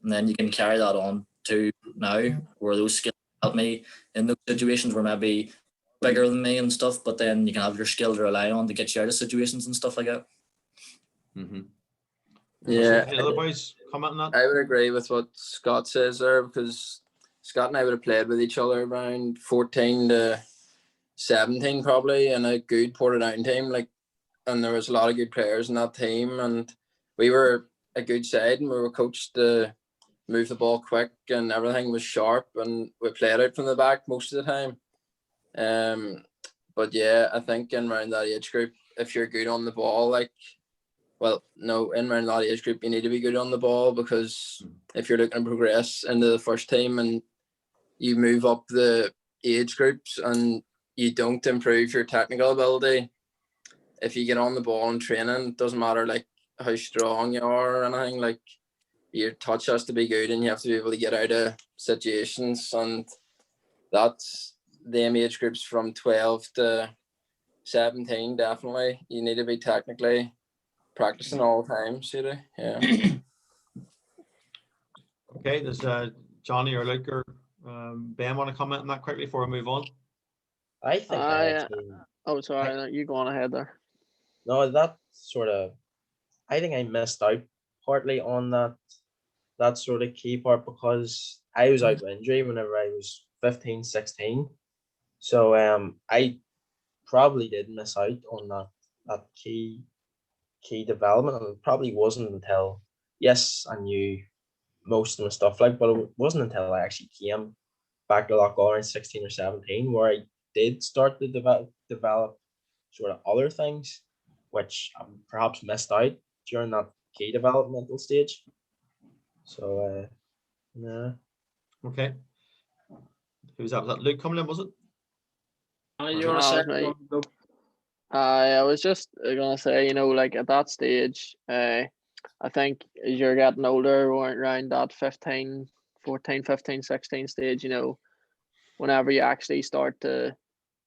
And then you can carry that on to now, where those skills help me in those situations where maybe bigger than me and stuff, but then you can have your skill to rely on to get you out of situations and stuff like that. Mm-hmm. Yeah. Any other boys comment on that? I would agree with what Scott says there, because Scott and I would have played with each other around 14 to 17 probably in a good Portadown team, and there was a lot of good players in that team, and we were a good side, and we were coached to move the ball quick, and everything was sharp, and we played out from the back most of the time. But yeah, I think in around that age group, if you're good on the ball, in around that age group, you need to be good on the ball, because if you're looking to progress into the first team and you move up the age groups and you don't improve your technical ability, if you get on the ball in training, it doesn't matter how strong you are or anything, your touch has to be good, and you have to be able to get out of situations, and that's them age groups from 12 to 17. Definitely, you need to be technically practicing all the time, yeah. Okay, does Johnny or Luke or Ben want to comment on that quickly before we move on? I think I actually. Oh, sorry, you go on ahead there. No, that sort of. I think I missed out partly on that sort of key part, because I was out with injury whenever I was 15, 16. So I probably did miss out on that key development, and it probably wasn't until, yes, I knew most of the stuff but it wasn't until I actually came back to Loughgall around 16 or 17 where I did start to develop sort of other things which I perhaps missed out during that key developmental stage. So yeah. Okay. Who's that? Was that Luke coming in, was it? You want to say? I was just gonna say, at that stage, I think as you're getting older, around that 14, 15, 16 stage, whenever you actually start to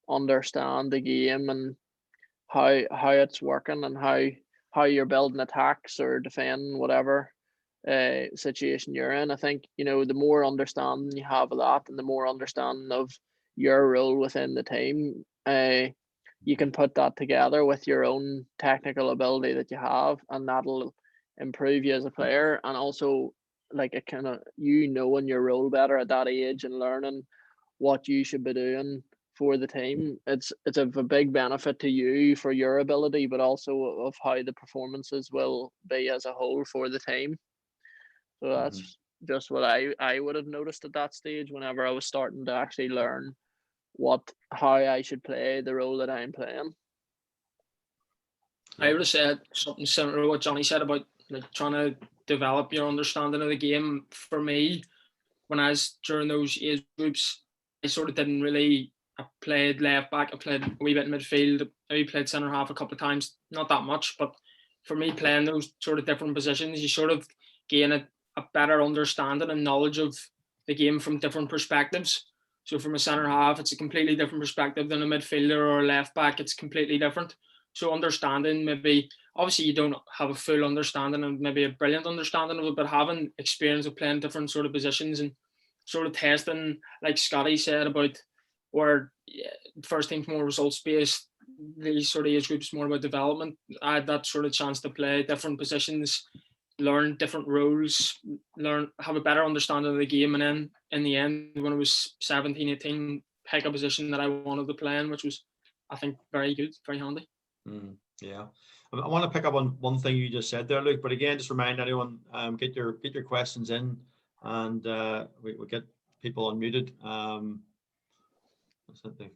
understand the game and how it's working and how you're building attacks or defending whatever situation you're in, I think, the more understanding you have of that, and the more understanding of your role within the team, you can put that together with your own technical ability that you have, and that'll improve you as a player. And also, it kind of, knowing your role better at that age and learning what you should be doing for the team, it's a big benefit to you for your ability, but also of how the performances will be as a whole for the team. So that's just what I would have noticed at that stage whenever I was starting to actually learn how I should play the role that I'm playing. I would have said something similar to what Johnny said about trying to develop your understanding of the game. For me, when I was during those age groups, I sort of didn't really. I played left back, I played a wee bit in midfield, I played centre half a couple of times, not that much, but for me, playing those sort of different positions, you sort of gain a better understanding and knowledge of the game from different perspectives. So from a centre half, it's a completely different perspective than a midfielder or a left back. It's completely different. So understanding, maybe, obviously you don't have a full understanding and maybe a brilliant understanding of it, but having experience of playing different sort of positions and sort of testing, like Scotty said about where first team's more results based, these sort of age groups more about development. I had that sort of chance to play different positions, learn different roles, have a better understanding of the game, and then in the end, when I was 17, 18, pick a position that I wanted to play in, which was, I think, very good, very handy. Yeah. I want to pick up on one thing you just said there, Luke. But again, just remind anyone, get your questions in, and we get people unmuted. What's that, the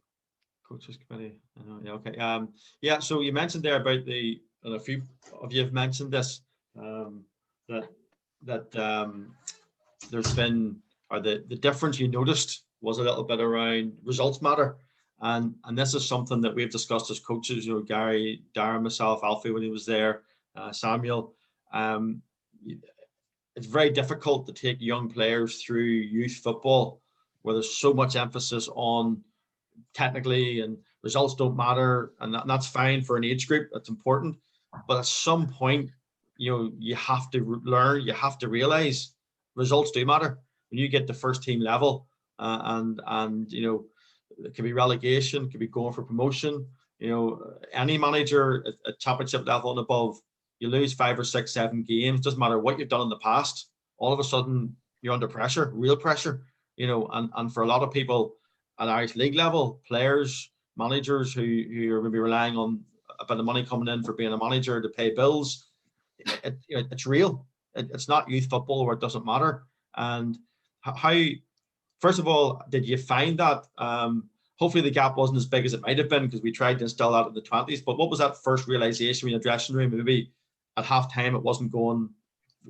coaches committee? I know, yeah, okay. Yeah. So you mentioned there about and a few of you have mentioned this, that there's been, or the difference you noticed was a little bit around results matter. And this is something that we've discussed as coaches, you know, Gary, Darren, myself, Alfie when he was there, Samuel. It's very difficult to take young players through youth football where there's so much emphasis on technically and results don't matter. And that's fine for an age group, that's important. But at some point, you know, you have to learn, you have to realize results do matter. When you get to first team level and you know, it could be relegation, it could be going for promotion. You know, any manager at championship level and above, you lose 5 or 6, 7 games, doesn't matter what you've done in the past, all of a sudden you're under pressure, real pressure, you know, and for a lot of people at Irish League level, players, managers who are maybe relying on a bit of money coming in for being a manager to pay bills, it's real. It's not youth football where it doesn't matter. And how, first of all, did you find that? Hopefully the gap wasn't as big as it might have been because we tried to instill that in the 20s. But what was that first realization in the dressing room? Maybe at half time it wasn't going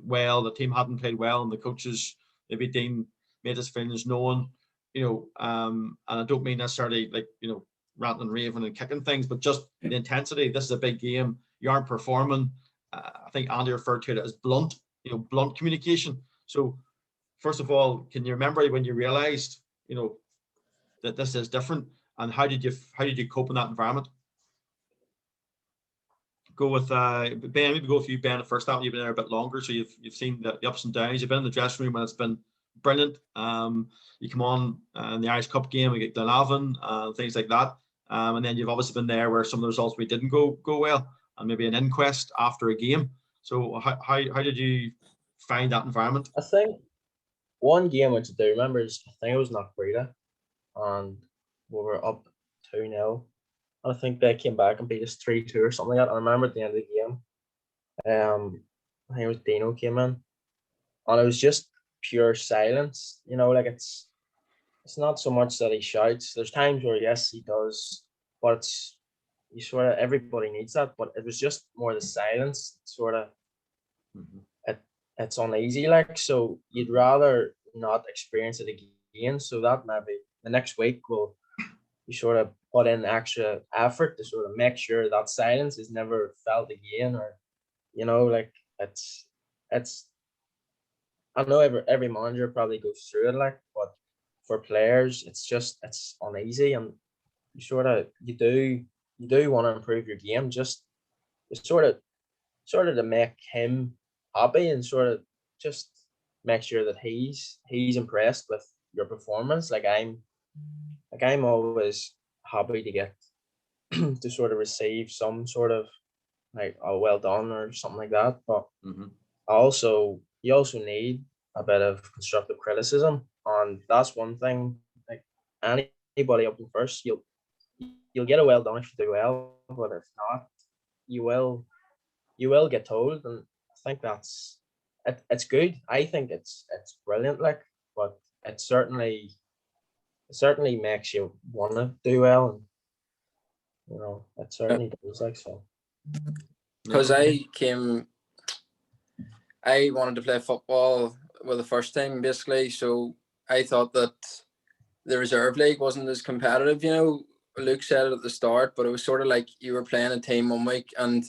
well, the team hadn't played well, and the coaches, maybe Dean made his feelings known, you know, and I don't mean necessarily like, you know, ranting and raving and kicking things, but just the intensity. This is a big game. You aren't performing. I think Andy referred to it as blunt, you know, blunt communication. So first of all, can you remember when you realized, you know, that this is different, and how did you cope in that environment? Go with Ben. Maybe go with you, Ben. First out, you've been there a bit longer, so you've seen the ups and downs. You've been in the dressing room when it's been brilliant. You come on in the Irish Cup game, we get Glenavon, things like that, and then you've obviously been there where some of the results we didn't go well, and maybe an inquest after a game. So how did you find that environment? I think one game which I do remember is, I think it was Knockbreda, and we were up 2-0. I think they came back and beat us 3-2 or something like that. I remember at the end of the game, I think it was Dino came in, and it was just pure silence. You know, like it's not so much that he shouts. There's times where yes, he does, but it's, you sort of, everybody needs that. But it was just more the silence, sort of. It's uneasy, like, so you'd rather not experience it again. So that maybe the next week you sort of put in extra effort to sort of make sure that silence is never felt again, or, you know, like it's I know every manager probably goes through it, like, but for players it's uneasy, and you do want to improve your game, just sort of to make him happy, and sort of just make sure that he's impressed with your performance. Like I'm always happy to get to sort of receive some sort of like, oh, well done or something like that. But you also need a bit of constructive criticism, and that's one thing. Like anybody up in first, you'll get a well done if you do well, but if not, you will get told, and I think it's good. I think it's brilliant, like, but it certainly makes you want to do well, and you know, it certainly does, like, so. Because I wanted to play football with the first team, basically, so I thought that the reserve league wasn't as competitive. You know, Luke said it at the start, but it was sort of like you were playing a team 1 week and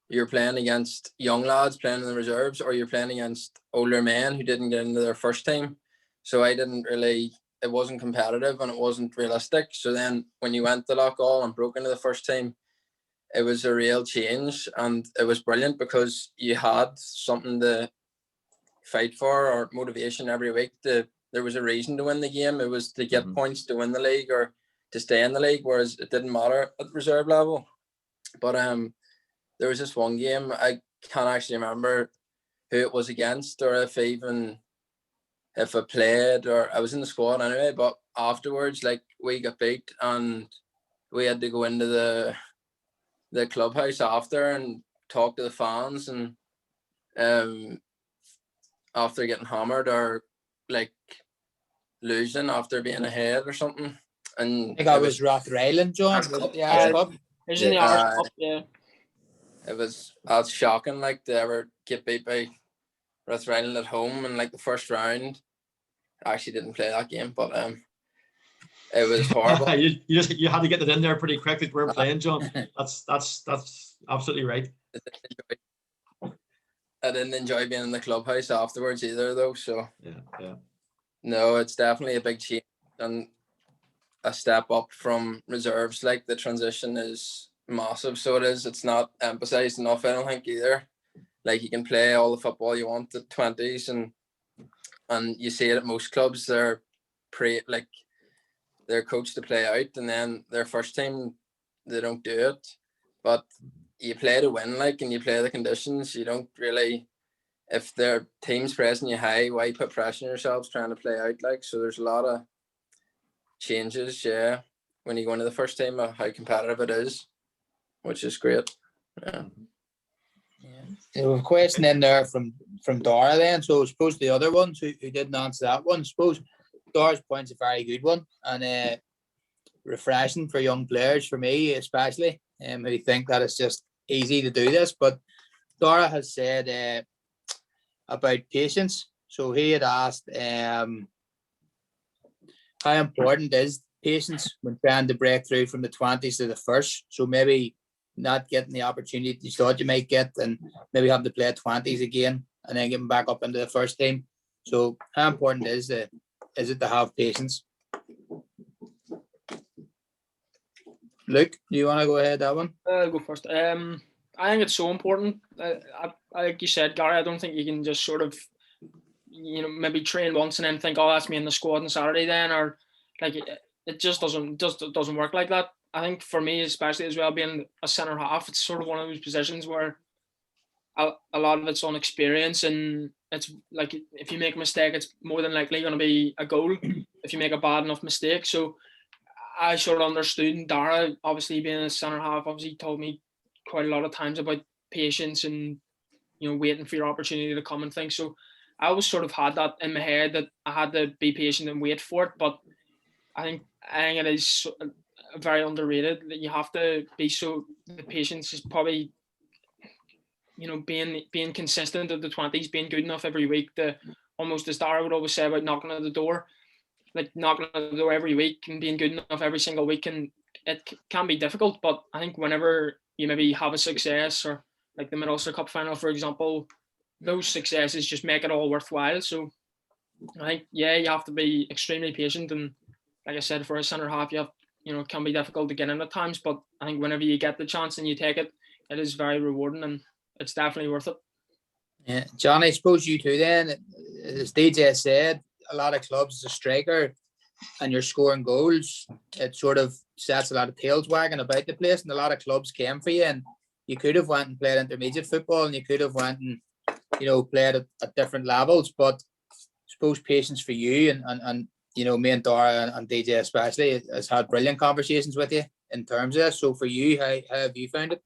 you're playing against young lads playing in the reserves, or you're playing against older men who didn't get into their first team. So it wasn't competitive and it wasn't realistic. So then when you went to Loughgall and broke into the first team, it was a real change, and it was brilliant because you had something to fight for, or motivation every week. There was a reason to win the game. It was to get points to win the league or to stay in the league, whereas it didn't matter at reserve level. But there was this one game, I can't actually remember who it was against, or if I played, or I was in the squad anyway, but afterwards, like, we got beat and we had to go into the clubhouse after and talk to the fans, and after getting hammered or like losing after being ahead or something. And I think I was Rothryland, John. Was it the Irish Cup? It was in the Irish Cup, that's shocking, like, to ever get beat by Rathvilland at home in like the first round. I actually didn't play that game, but it was horrible. you had to get it in there pretty quick. That we're playing, John. That's absolutely right. I didn't enjoy being in the clubhouse afterwards either, though. So yeah. No, it's definitely a big change and a step up from reserves. Like, the transition is massive, so it is. It's not emphasised enough, I don't think, either. Like, you can play all the football you want at 20s, and you see it at most clubs. They're coached to play out, and then their first team, they don't do it. But you play to win, like, and you play the conditions. You don't really, if their team's pressing you high, why put pressure on yourselves trying to play out, like? So there's a lot of changes, when you go into the first team, of how competitive it is, which is great. There was a question in there from Dara then. So I suppose the other ones who didn't answer that one, I suppose Dara's point's a very good one, and refreshing for young players, for me especially, who think that it's just easy to do this. But Dara has said about patience. So he had asked how important is patience when trying to break through from the 20s to the first. So maybe not getting the opportunity you thought you might get, and maybe having to play 20s again and then getting back up into the first team. So how important is it to have patience? Luke, do you want to go ahead that one? I'll go first. I think it's so important. Like you said, Gary, I don't think you can just sort of, maybe train once and then think, oh, that's me in the squad on Saturday then, or like it just doesn't work like that. I think for me, especially as well, being a centre half, it's sort of one of those positions where a lot of it's on experience, and it's like if you make a mistake, it's more than likely going to be a goal if you make a bad enough mistake. So I sort of understood, and Dara, obviously being a centre half, obviously told me quite a lot of times about patience and waiting for your opportunity to come and things. So I always sort of had that in my head that I had to be patient and wait for it. But I think it is very underrated that you have to be the patience is probably, being consistent at the 20s, being good enough every week to, almost as Dara would always say about knocking at the door, like knocking at the door every week and being good enough every single week. And it can be difficult, but I think whenever you maybe have a success, or like the Mid-Ulster Cup final, for example, those successes just make it all worthwhile. So I think, you have to be extremely patient. And like I said, for a centre half, you have, it can be difficult to get in at times, but I think whenever you get the chance and you take it, it is very rewarding, and it's definitely worth it. Yeah, John, I suppose you too then, as DJ said, a lot of clubs as a striker and you're scoring goals, it sort of sets a lot of tails wagging about the place, and a lot of clubs came for you, and you could have went and played intermediate football, and you could have went and played at different levels. But I suppose patience for you and me and Dara and DJ especially has had brilliant conversations with you in terms of this. So for you, how have you found it?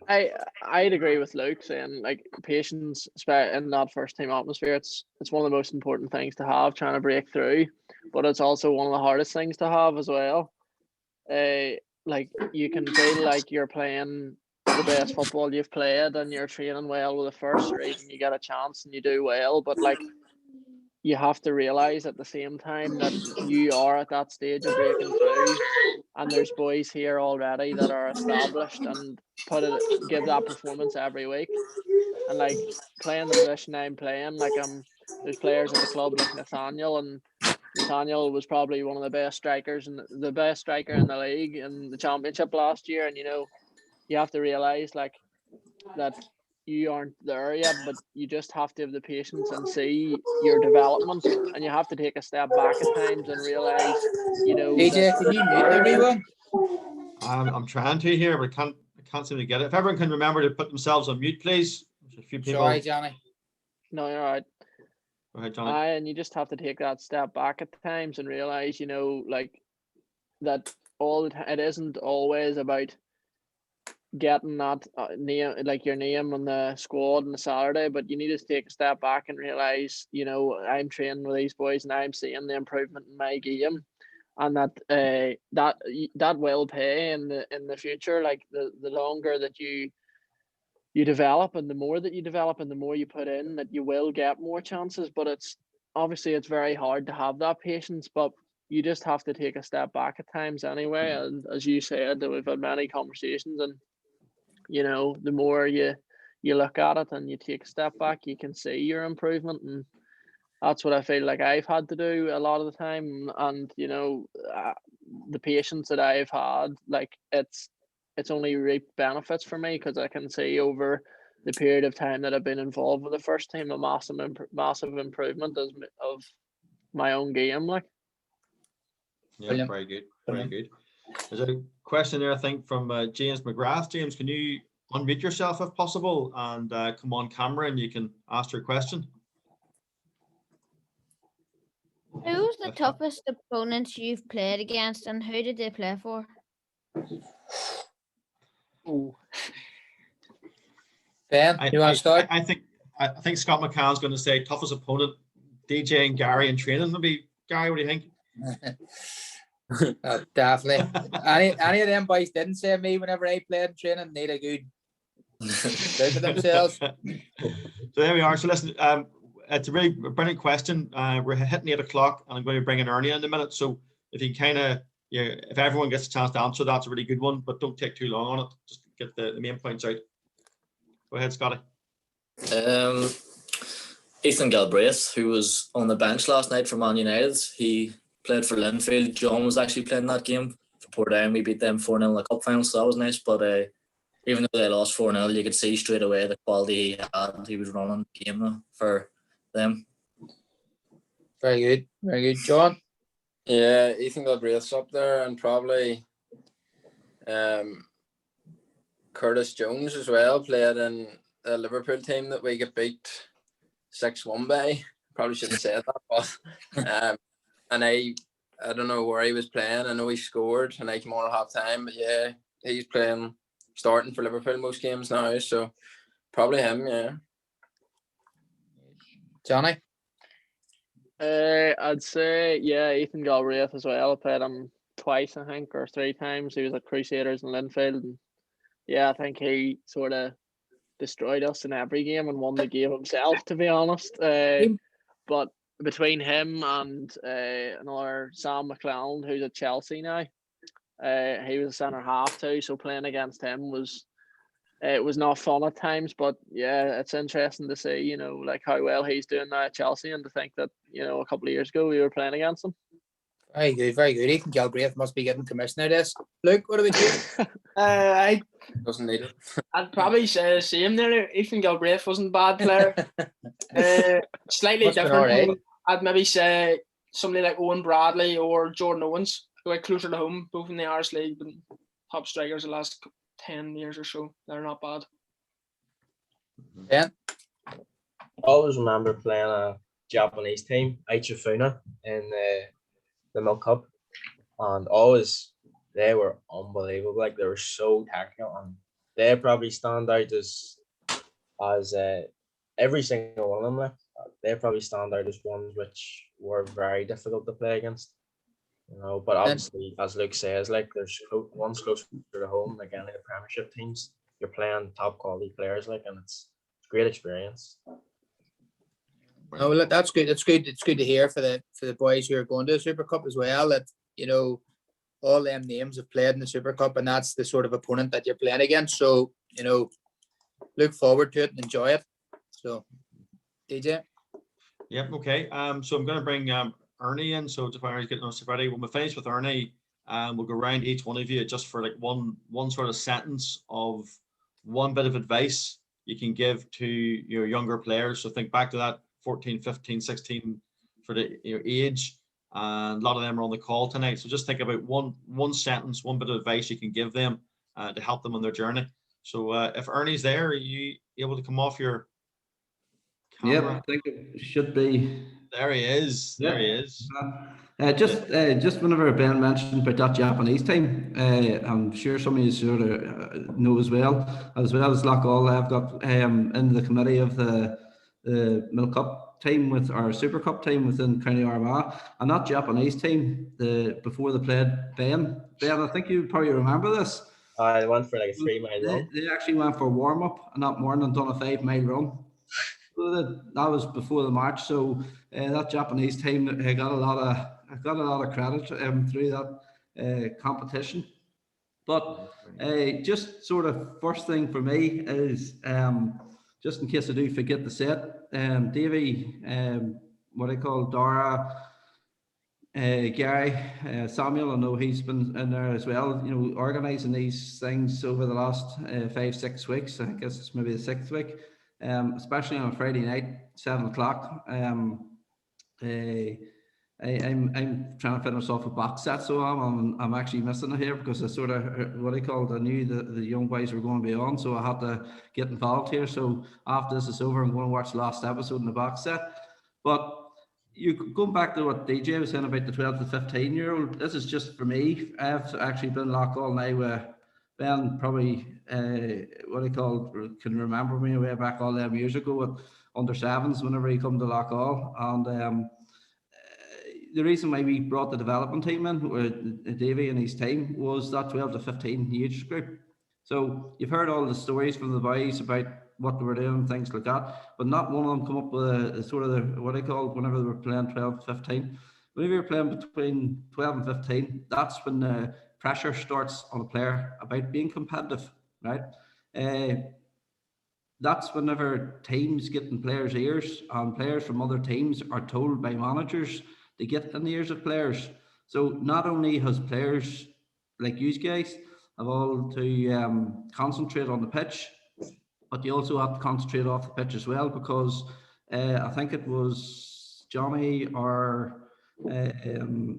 I'd agree with Luke saying, like, patience in that first team atmosphere, it's one of the most important things to have, trying to break through, but it's also one of the hardest things to have as well. Like, you can feel like you're playing the best football you've played and you're training well with the first, or even you get a chance and you do well, but like, you have to realize at the same time that you are at that stage of breaking through, and there's boys here already that are established and give that performance every week. And like, playing the position I'm playing, like, there's players at the club like Nathaniel, and Nathaniel was probably one of the best strikers and the best striker in the league in the championship last year. And you have to realize, like, that you aren't there yet, but you just have to have the patience and see your development, and you have to take a step back at times and realize, DJ, can you mute everyone? I'm trying to here, but I can't seem to get it. If everyone can remember to put themselves on mute, please. There's a few people. Sorry, Johnny. No, you're all right. Go ahead, Johnny. And you just have to take that step back at times and realize, like, that it isn't always about getting that name, like your name on the squad on the Saturday, but you need to take a step back and realize, you know, I'm training with these boys and I'm seeing the improvement in my game, and that will pay in the future. Like the longer that you develop, and the more that you develop, and the more you put in, that you will get more chances. But it's very hard to have that patience, but you just have to take a step back at times anyway. And as you said, that we've had many conversations, and you know, the more you look at it and you take a step back, you can see your improvement, and that's what I feel like I've had to do a lot of the time. And you know, the patience that I've had, like it's only reaped benefits for me, because I can see over the period of time that I've been involved with the first team a massive improvement of my own game. Like, Yeah, Brilliant. very good. Very Brilliant. good. There's a question there, I think, from James McGrath. James, can you unmute yourself if possible and come on camera and you can ask your question? Who's the toughest opponents you've played against, and who did they play for? Ooh. Ben, you want to start? I think Scott McCann's going to say toughest opponent, DJ and Gary in training. Maybe Gary, what do you think? Definitely. Any of them boys didn't say me whenever I played in training. Need a good look at themselves. So there we are. So listen, it's a really brilliant question. We're hitting 8 o'clock, and I'm going to bring in Ernie in a minute. So if you kind of, if everyone gets a chance to answer, that's a really good one. But don't take too long on it. Just get the main points out. Go ahead, Scotty. Ethan Galbraith, who was on the bench last night for Man United, he played for Linfield. John was actually playing that game for Portadown. We beat them 4-0 in the cup final, so that was nice. But even though they lost 4-0, you could see straight away the quality he had. He was running the game for them. Very good. Very good. John? Yeah, Ethan Galbraith's up there, and probably Curtis Jones as well. Played in the Liverpool team that we get beat 6-1 by. Probably shouldn't have said that, but and I don't know where he was playing. I know he scored and I came on at half time, but yeah, he's starting for Liverpool most games now, so probably him, yeah. Johnny? I'd say, yeah, Ethan Galbraith as well. I played him twice, I think, or 3 times. He was at Crusaders in Linfield, and yeah, I think he sort of destroyed us in every game and won the game himself, to be honest. But between him and another Sam McClelland, who's at Chelsea now, he was a centre half too. So playing against him was not fun at times. But yeah, it's interesting to see, you know, like how well he's doing now at Chelsea, and to think that, you know, a couple of years ago we were playing against him. Very good, very good. Ethan Galbraith must be getting commission out of this. Luke, what do we do? I Doesn't need it. I'd probably say the same there. Ethan Galbraith wasn't a bad player. Slightly Must been different. alright. I'd maybe say somebody like Owen Bradley or Jordan Owens, who are closer to home, both in the Irish League, but top strikers the last 10 years or so. They're not bad. Ben? I always remember playing a Japanese team, Aichifuna, in the Milk Cup, and always they were unbelievable. Like, they were so technical, and they probably stand out as every single one of them. Like, they probably stand out as ones which were very difficult to play against. You know, but obviously, as Luke says, like, there's one's closer to home, like any of the Premiership teams. You're playing top quality players, like, and it's a great experience. No, look, that's good. It's good. It's good to hear for the boys who are going to the Super Cup as well. That, you know, all them names have played in the Super Cup, and that's the sort of opponent that you're playing against. So, you know, look forward to it and enjoy it. So, DJ. Yep. Okay. So I'm going to bring Ernie in. So if Ernie's getting us ready, when we finish with Ernie, we'll go around each one of you just for like one sort of sentence of one bit of advice you can give to your younger players. So think back to that 14, 15, 16 for your age, and a lot of them are on the call tonight. So just think about one sentence, one bit of advice you can give them to help them on their journey. So if Ernie's there, are you able to come off your Yep, camera. I think it should be. There he is. There he is. Just whenever Ben mentioned about that Japanese team, I'm sure some of you sort of know as well as Loughgall. I've got in the committee of the Milk Cup team with our Super Cup team within County Armagh, and that Japanese team, before they played Ben, I think you probably remember this. I went for like a 3-mile run. They actually went for a warm up and that morning and done a 5-mile run. That was before the match, so that Japanese team got a lot of credit through that competition. But just sort of first thing for me is just in case I do forget to say it, Davy, what I call Dara, Gary, Samuel, I know he's been in there as well, you know, organising these things over the last 5-6 weeks. I guess it's maybe the 6th week. Especially on a Friday night, 7 o'clock. I'm trying to finish off a box set, so I'm actually missing it here because I sort of I knew the young boys were going to be on, so I had to get involved here. So after this is over, I'm going to watch the last episode in the box set. But going back to what DJ was saying about the 12 to 15-year-old, this is just for me. I've actually been Loughgall now with Ben, probably can remember me way back all them years ago with under 7s whenever he come to Loughgall. And the reason why we brought the development team in with Davy and his team was that 12 to 15 age group. So you've heard all the stories from the boys about what they were doing, things like that, but not one of them come up with a sort of whenever they were playing 12 to 15. Whenever you're playing between 12 and 15, that's when the pressure starts on a player about being competitive, right? That's whenever teams get in players' ears, and players from other teams are told by managers to get in the ears of players. So not only has players like you guys have all to concentrate on the pitch, but you also have to concentrate off the pitch as well, because I think it was Johnny or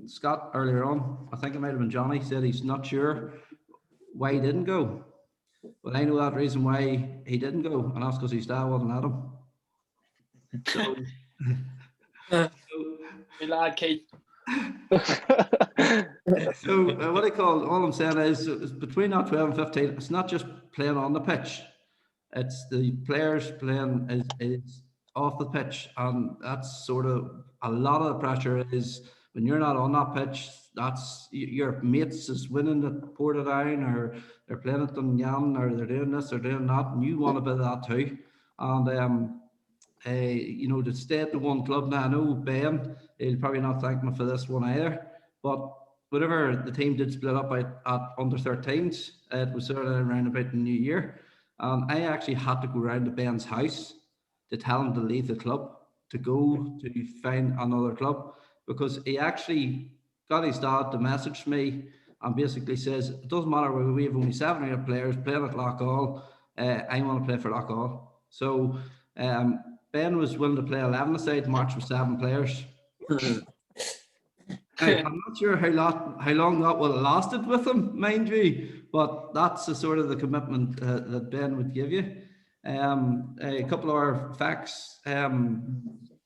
Scott earlier on, I think it might have been Johnny, said he's not sure why he didn't go. Well, I know that reason why he didn't go, and that's because his dad wasn't at him. So, Good lad, Keith. So all I'm saying is between that 12 and 15, it's not just playing on the pitch. It's the players playing is off the pitch, and that's sort of a lot of the pressure is when you're not on that pitch. That's your mates is winning at Portadown, or they're playing at Dunyan, or they're doing this or doing that, and you want a bit of that too. And you know, to stay at the one club. Now I know Ben, he'll probably not thank me for this one either, but whenever the team did split up at under 13s, it was sort of around about the new year. I actually had to go round to Ben's house to tell him to leave the club, to go to find another club, because he actually got his dad to message me and basically says, it doesn't matter whether we have only 7 or 8 players playing at Loughgall, I want to play for Loughgall. So Ben was willing to play 11-a-side match with 7 players. I'm not sure how long that would have lasted with him, mind you, but that's the sort of the commitment that Ben would give you. A couple of our facts.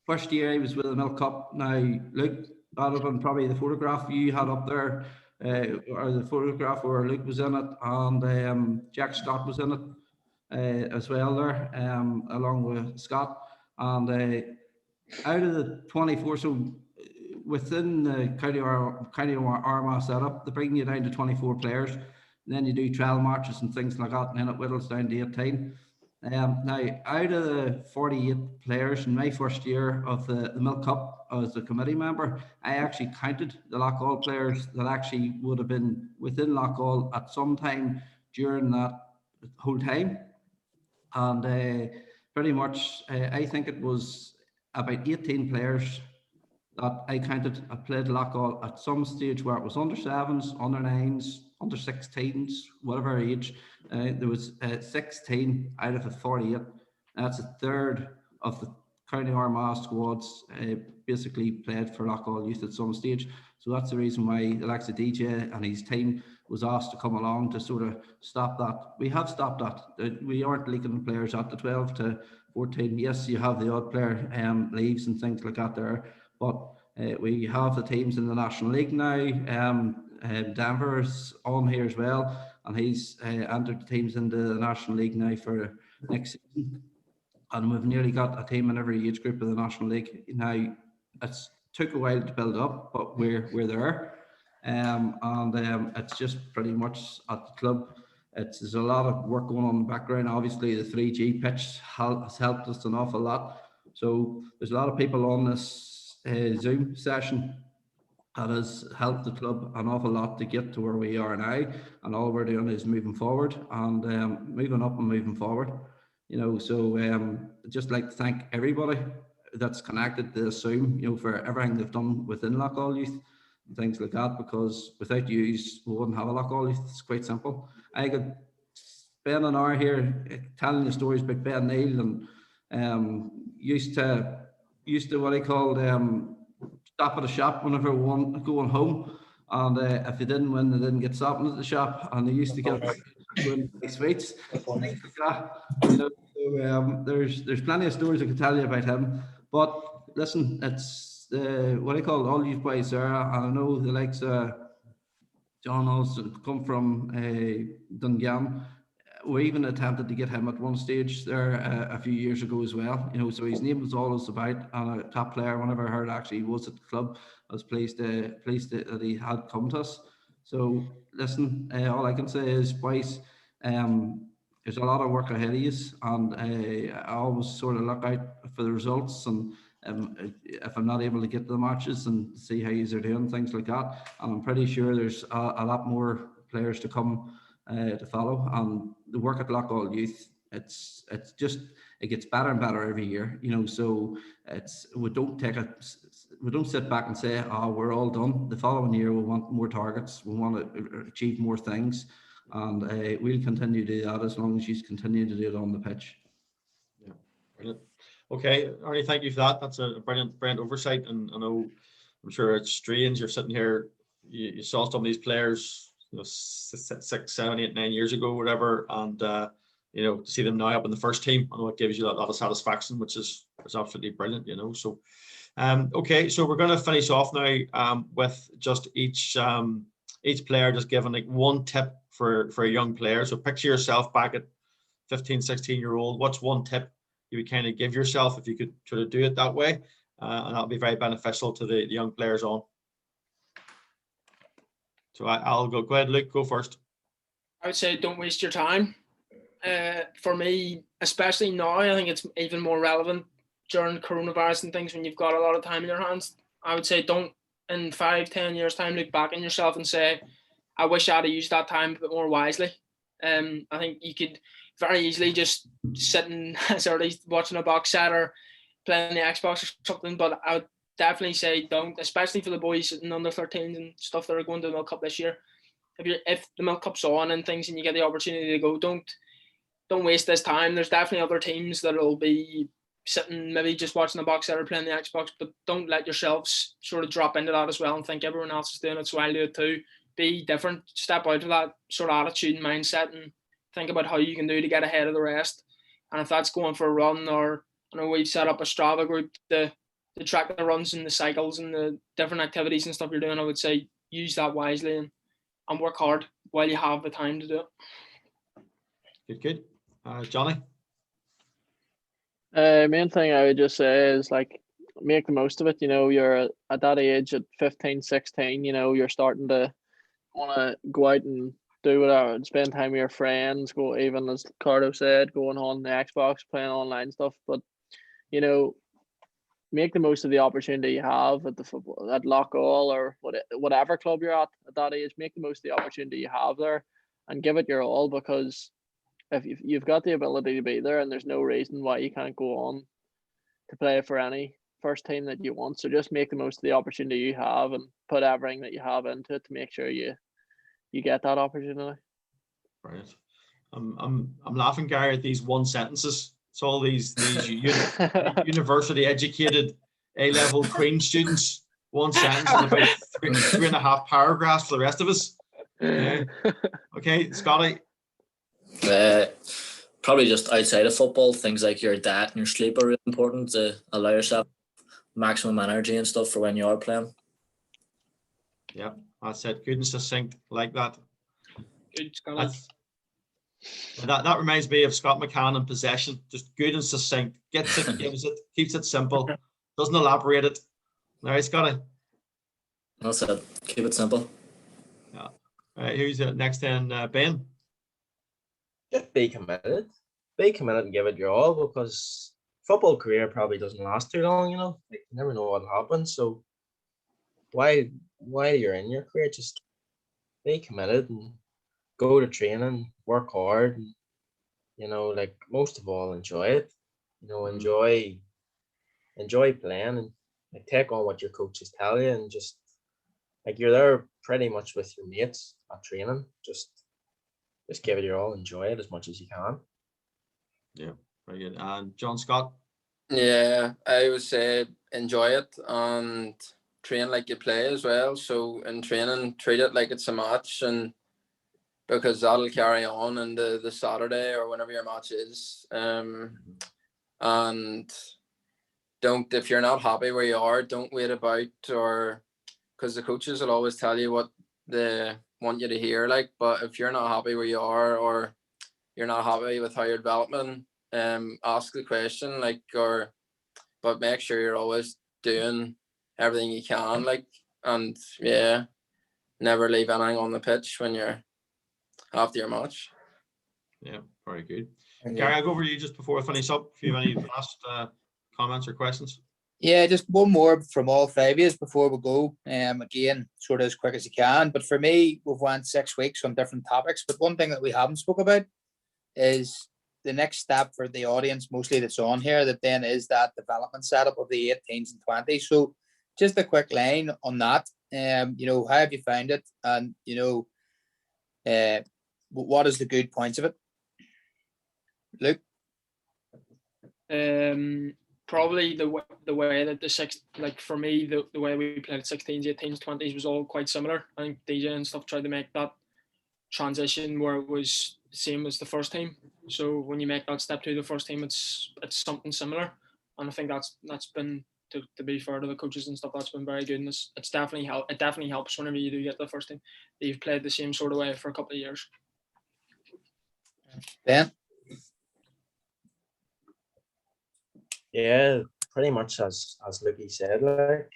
First year he was with the Milk Cup. Now, Luke, that would have been probably the photograph you had up there, or the photograph where Luke was in it, and Jack Scott was in it as well there, along with Scott. And out of the 24, so within the County Armagh setup, they bring you down to 24 players, and then you do trial matches and things like that, and then it whittles down to 18. Now, out of the 48 players in my first year of the Milk Cup as a committee member, I actually counted the Loughgall players that actually would have been within Loughgall at some time during that whole time. And pretty much, I think it was about 18 players that I counted. I played Loughgall at some stage where it was under 7s, under 9s, under 16s, whatever age. There was 16 out of the 48. That's a third of the County Armagh squads basically played for Loughgall youth at some stage. So that's the reason why Alexa DJ and his team was asked to come along to sort of stop that. We have stopped that. We aren't leaking players at the 12 to 14. Yes, you have the odd player leaves and things like that there, but we have the teams in the National League now. Denver's on here as well, and he's entered the teams into the National League now for next season. And we've nearly got a team in every age group of the National League. Now, it's took a while to build up, but we're there. It's just pretty much at the club. There's a lot of work going on in the background. Obviously, the 3G pitch has helped us an awful lot. So there's a lot of people on this Zoom session that has helped the club an awful lot to get to where we are now. And all we're doing is moving forward and moving up and moving forward. You know, so I'd just like to thank everybody that's connected to Zoom, you know, for everything they've done within Loughgall Youth and things like that, because without you, we wouldn't have a Loughgall Youth. It's quite simple. I could spend an hour here telling you stories about Ben Neal and used to what I called stop at a shop whenever one going home, and if you didn't win, they didn't get stopping at the shop, and they used to get sweets. You know, so, there's plenty of stories I could tell you about him. But listen, it's what I call all these boys there, and I know the likes of John also come from Dungannon. We even attempted to get him at one stage there a few years ago as well. You know, so his name was always about, and a top player. Whenever I heard actually he was at the club, I was pleased that he had come to us. So listen, all I can say is, boys, there's a lot of work ahead of you, and I always sort of look out for the results, and if I'm not able to get to the matches and see how you're doing, things like that. And I'm pretty sure there's a lot more players to come to follow. And the work at Loughgall Youth, it gets better and better every year, you know. So we don't sit back and say, oh, we're all done. The following year we want more targets, we want to achieve more things, and we'll continue to do that as long as you continue to do it on the pitch. Yeah, brilliant. Okay, Arnie, thank you for that. That's a brilliant oversight, and I know, I'm sure it's strange. You're sitting here, you saw some of these players, you know, 6, 7, 8, 9 years ago, whatever, and you know, to see them now up in the first team, I know it gives you a lot of satisfaction, which is absolutely brilliant, you know. So, okay, so we're going to finish off now with just each player just giving like one tip for a young player. So picture yourself back at 15, 16-year-old. What's one tip you would kind of give yourself if you could sort of do it that way? And that'll be very beneficial to the young players on. So I'll go ahead, Luke, go first. I would say don't waste your time. For me, especially now, I think it's even more relevant during coronavirus and things when you've got a lot of time in your hands. I would say don't, in 5, 10 years time, look back on yourself and say, I wish I'd have used that time a bit more wisely. I think you could very easily just sitting as early watching a box set or playing the Xbox or something, but I would definitely say don't, especially for the boys sitting under 13s and stuff that are going to the Milk Cup this year. If the Milk Cup's on and things and you get the opportunity to go, don't waste this time. There's definitely other teams that will be sitting maybe just watching the box set or playing the Xbox, but don't let yourselves sort of drop into that as well and think everyone else is doing it, so I'll do it too. Be different, step out of that sort of attitude and mindset and think about how you can do to get ahead of the rest. And if that's going for a run, or I know we've set up a Strava group to track the runs and the cycles and the different activities and stuff you're doing, I would say use that wisely and work hard while you have the time to do it. Good. Johnny? Main thing I would just say is, like, make the most of it. You know, you're at that age at 15, 16, you know, you're starting to want to go out and do whatever and spend time with your friends, go, even as Cardo said, going on the Xbox, playing online stuff. But, you know, make the most of the opportunity you have at the football, at Loughgall or whatever club you're at that age. Make the most of the opportunity you have there and give it your all, because if you've got the ability to be there, and there's no reason why you can't go on to play for any first team that you want. So just make the most of the opportunity you have and put everything that you have into it to make sure you get that opportunity. Brilliant. I'm laughing, Gary, at these one sentences. It's all these university educated A-level Queen students. One sentence and about three and a half paragraphs for the rest of us. Yeah. Okay, Scotty. Probably just outside of football, things like your diet and your sleep are really important to allow yourself maximum energy and stuff for when you are playing. Yeah, that's it. Good and succinct, like that. Good, Scotland. That reminds me of Scott McCann in Possession. Just good and succinct. Gets it, gives it, keeps it simple. Doesn't elaborate it. All right, Scotty. That's it. Keep it simple. Yeah. All right, who's next then? Ben. Just be committed. Be committed and give it your all, because football career probably doesn't last too long, you know. Like, you never know what happens. So while you're in your career, just be committed and go to training, work hard, and, you know, like, most of all, enjoy it. You know, enjoy playing, and like, take on what your coaches tell you, and just like, you're there pretty much with your mates at training. Just give it your all, enjoy it as much as you can. Yeah, very good. And John Scott. Yeah, I would say enjoy it and train like you play as well. So in training, treat it like it's a match, and because that'll carry on in the Saturday or whenever your match is. And don't, if you're not happy where you are, don't wait about, or because the coaches will always tell you what they want you to hear. Like, but if you're not happy where you are, or you're not happy with how you're developing, ask the question, like, but make sure you're always doing everything you can, like, and yeah, never leave anything on the pitch when you're after your match. Yeah, very good. Gary, I'll go over to you just before I finish up. If you have any last comments or questions. Yeah, just one more from all five of us before we go. Again, sort of as quick as you can. But for me, we've went 6 weeks on different topics. But one thing that we haven't spoke about is the next step for the audience, mostly that's on here, that then is that development setup of the 18s and 20s. So just a quick line on that. You know, how have you found it? And, you know, what is the good points of it? Luke? Probably the way that like for me, the way we played 16s, 18s, 20s was all quite similar. I think DJ and stuff tried to make that transition where it was the same as the first team. So when you make that step to the first team, it's something similar. And I think that's been, to be fair to the coaches and stuff, that's been very good. And it's definitely it definitely helps whenever you do get to the first team that you've played the same sort of way for a couple of years. Ben? Yeah, pretty much as Lucky said, like,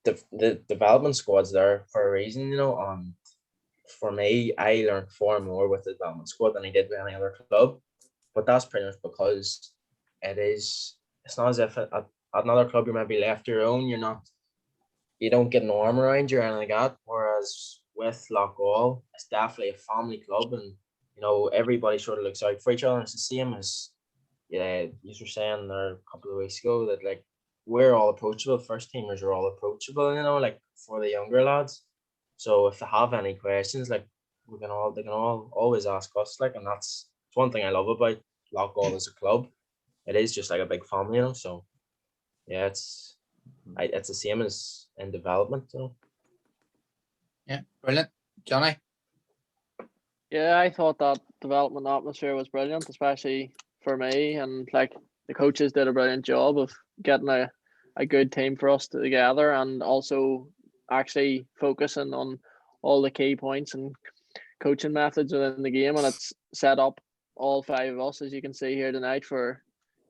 the development squad's there for a reason, you know. And for me, I learned far more with the development squad than I did with any other club. But that's pretty much because it's not as if at another club you're maybe left your own. You don't get an arm around you or anything like that. Whereas with Loughgall, it's definitely a family club, and, you know, everybody sort of looks out for each other. It's the same as, yeah, you were saying there a couple of weeks ago that, like, we're all approachable. First teamers are all approachable, you know, like, for the younger lads. So if they have any questions, like, they can all always ask us, like, and it's one thing I love about Loughgall as a club. It is just like a big family, you know. So yeah, it's the same as in development, you know. Yeah, brilliant. Johnny? Yeah, I thought that development atmosphere was brilliant, especially for me, and like, the coaches did a brilliant job of getting a good team for us together, and also actually focusing on all the key points and coaching methods within the game, and it's set up all five of us, as you can see here tonight, for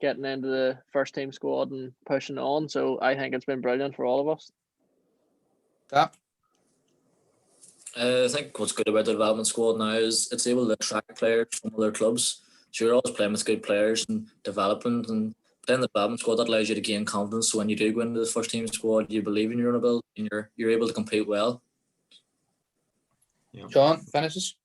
getting into the first team squad and pushing on. So I think it's been brilliant for all of us. Yeah. I think what's good about the development squad now is it's able to attract players from other clubs. So you're always playing with good players and developing, and playing the development squad, that allows you to gain confidence. So when you do go into the first team squad, you believe in your own ability and you're able to compete well. Yeah. John, finishes?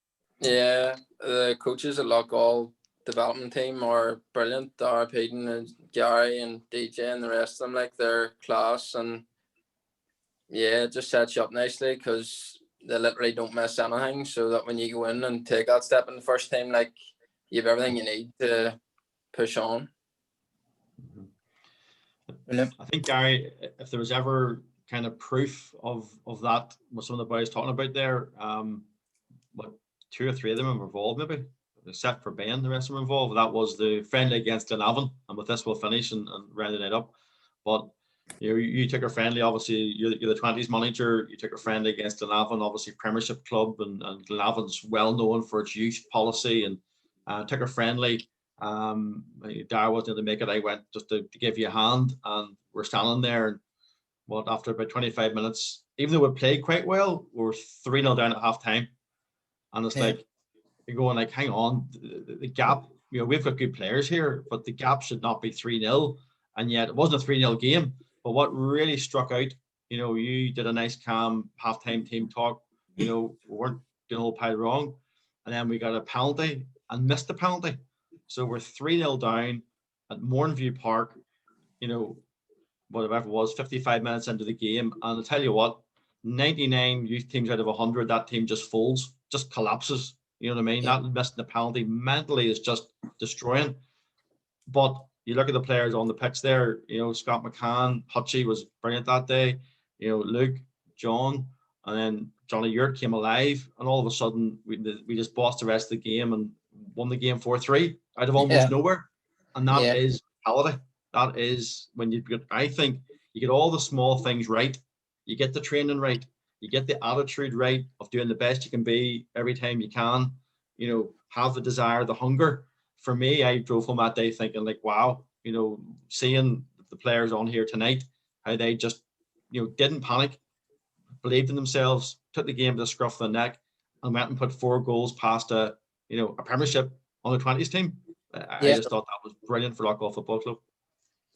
Yeah, the coaches at Loughgall development team are brilliant. Dara Peden and Gary and DJ and the rest of them, like, they're class, and yeah, it just sets you up nicely because they literally don't miss anything, so that when you go in and take that step in the first team, like, you have everything you need to push on. I think, Gary, if there was ever kind of proof of that, what some of the boys talking about there. What, 2 or 3 of them were involved, maybe, except for Ben, the rest of them involved. That was the friendly against Glenavon, and with this we'll finish and round it up. But you took a friendly, obviously you're the 20s manager. You took a friendly against Glenavon, obviously Premiership club, and Glenavon's well known for its youth policy, and took a friendly. Dara wasn't able to make it. I went just to give you a hand, and we're standing there. And after about 25 minutes, even though we played quite well, we were 3-0 down at half time. And it's like, you're going like, hang on, the gap, we've got good players here, but the gap should not be 3-0. And yet it wasn't a 3-0 game. But what really struck out, you did a nice calm halftime team talk. We weren't doing a whole pile wrong. And then we got a penalty and missed the penalty. So we're 3-0 down at Mornview Park, whatever it was, 55 minutes into the game. And I'll tell you what, 99 youth teams out of 100, that team just folds, just collapses. You know what I mean? That missing the penalty mentally is just destroying. But you look at the players on the pitch there, Scott McCann, Hutchie was brilliant that day, Luke, John, and then Johnny Yurt came alive. And all of a sudden, we just bossed the rest of the game and won the game 4-3 out of almost nowhere. And that is mentality. That is when I think you get all the small things right. You get the training right. You get the attitude right of doing the best you can be every time you can, have the desire, the hunger. For me, I drove home that day thinking like, wow, seeing the players on here tonight, how they just, didn't panic, believed in themselves, took the game to the scruff of the neck, and went and put 4 goals past a Premiership on the 20s team. I just thought that was brilliant for Loughgall Football Club.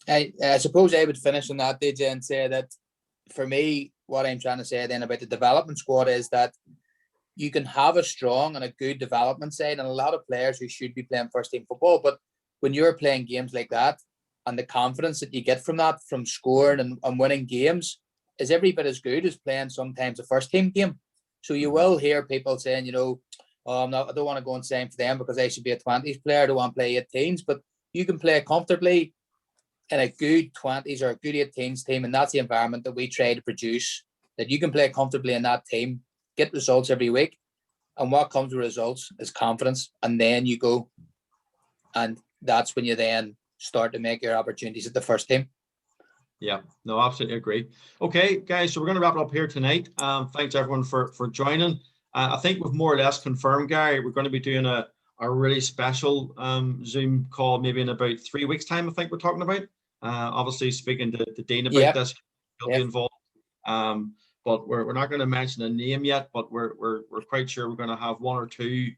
I suppose I would finish on that, DJ, and say that for me, what I'm trying to say then about the development squad is that you can have a strong and a good development side and a lot of players who should be playing first team football. But when you're playing games like that and the confidence that you get from that, from scoring and winning games, is every bit as good as playing sometimes a first team game. So you will hear people saying, oh, I don't want to go and sign for them because I should be a 20s player. I don't want to play 18s, but you can play comfortably in a good 20s or a good 18s team, and that's the environment that we try to produce, that you can play comfortably in that team, get results every week, and what comes with results is confidence, and then you go, and that's when you then start to make your opportunities at the first team. Yeah, no, absolutely agree. Okay, guys, so we're going to wrap it up here tonight. Thanks everyone for joining. I think we've more or less confirmed, Gary, we're going to be doing a really special Zoom call maybe in about 3 weeks' time, I think we're talking about. Obviously speaking to Dean about this, he'll be involved. But we're not going to mention a name yet, but we're quite sure we're going to have 1 or 2,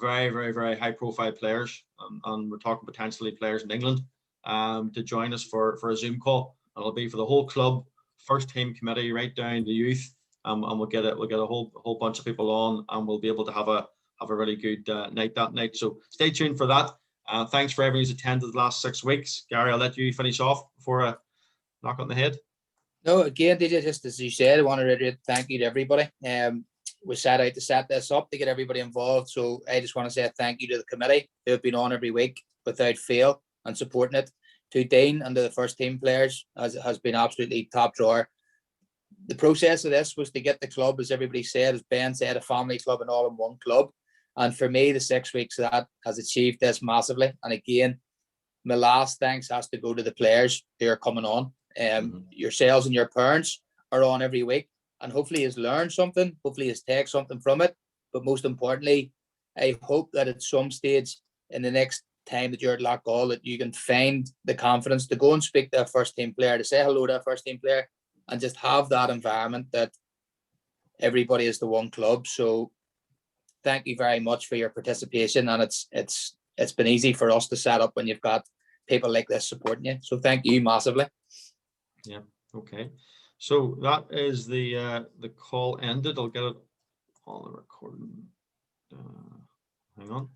very, very, very high profile players, and we're talking potentially players in England to join us for a Zoom call. And it'll be for the whole club, first team committee, right down to youth, and we'll get a whole bunch of people on, and we'll be able to have a really good night that night. So stay tuned for that. Thanks for everyone who's attended the last 6 weeks. Gary, I'll let you finish off before I knock on the head. No, again, DJ, just as you said, I want to reiterate thank you to everybody. We set out to set this up to get everybody involved. So I just want to say a thank you to the committee who have been on every week without fail and supporting it. To Dean and to the first team players has been absolutely top drawer. The process of this was to get the club, as everybody said, as Ben said, a family club and all in one club. And for me, the 6 weeks of that has achieved this massively. And again, my last thanks has to go to the players who are coming on. Yourselves and your parents are on every week, and hopefully has learned something, hopefully has taken something from it. But most importantly, I hope that at some stage in the next time that you're at Loughgall, that you can find the confidence to go and speak to a first team player, to say hello to a first team player, and just have that environment that everybody is the one club. So thank you very much for your participation, and it's been easy for us to set up when you've got people like this supporting you. So thank you massively. Yeah. Okay. So that is the call ended. I'll get it on the recording. Hang on.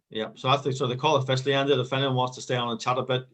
Yeah. So the call officially ended. If anyone wants to stay on and chat a bit,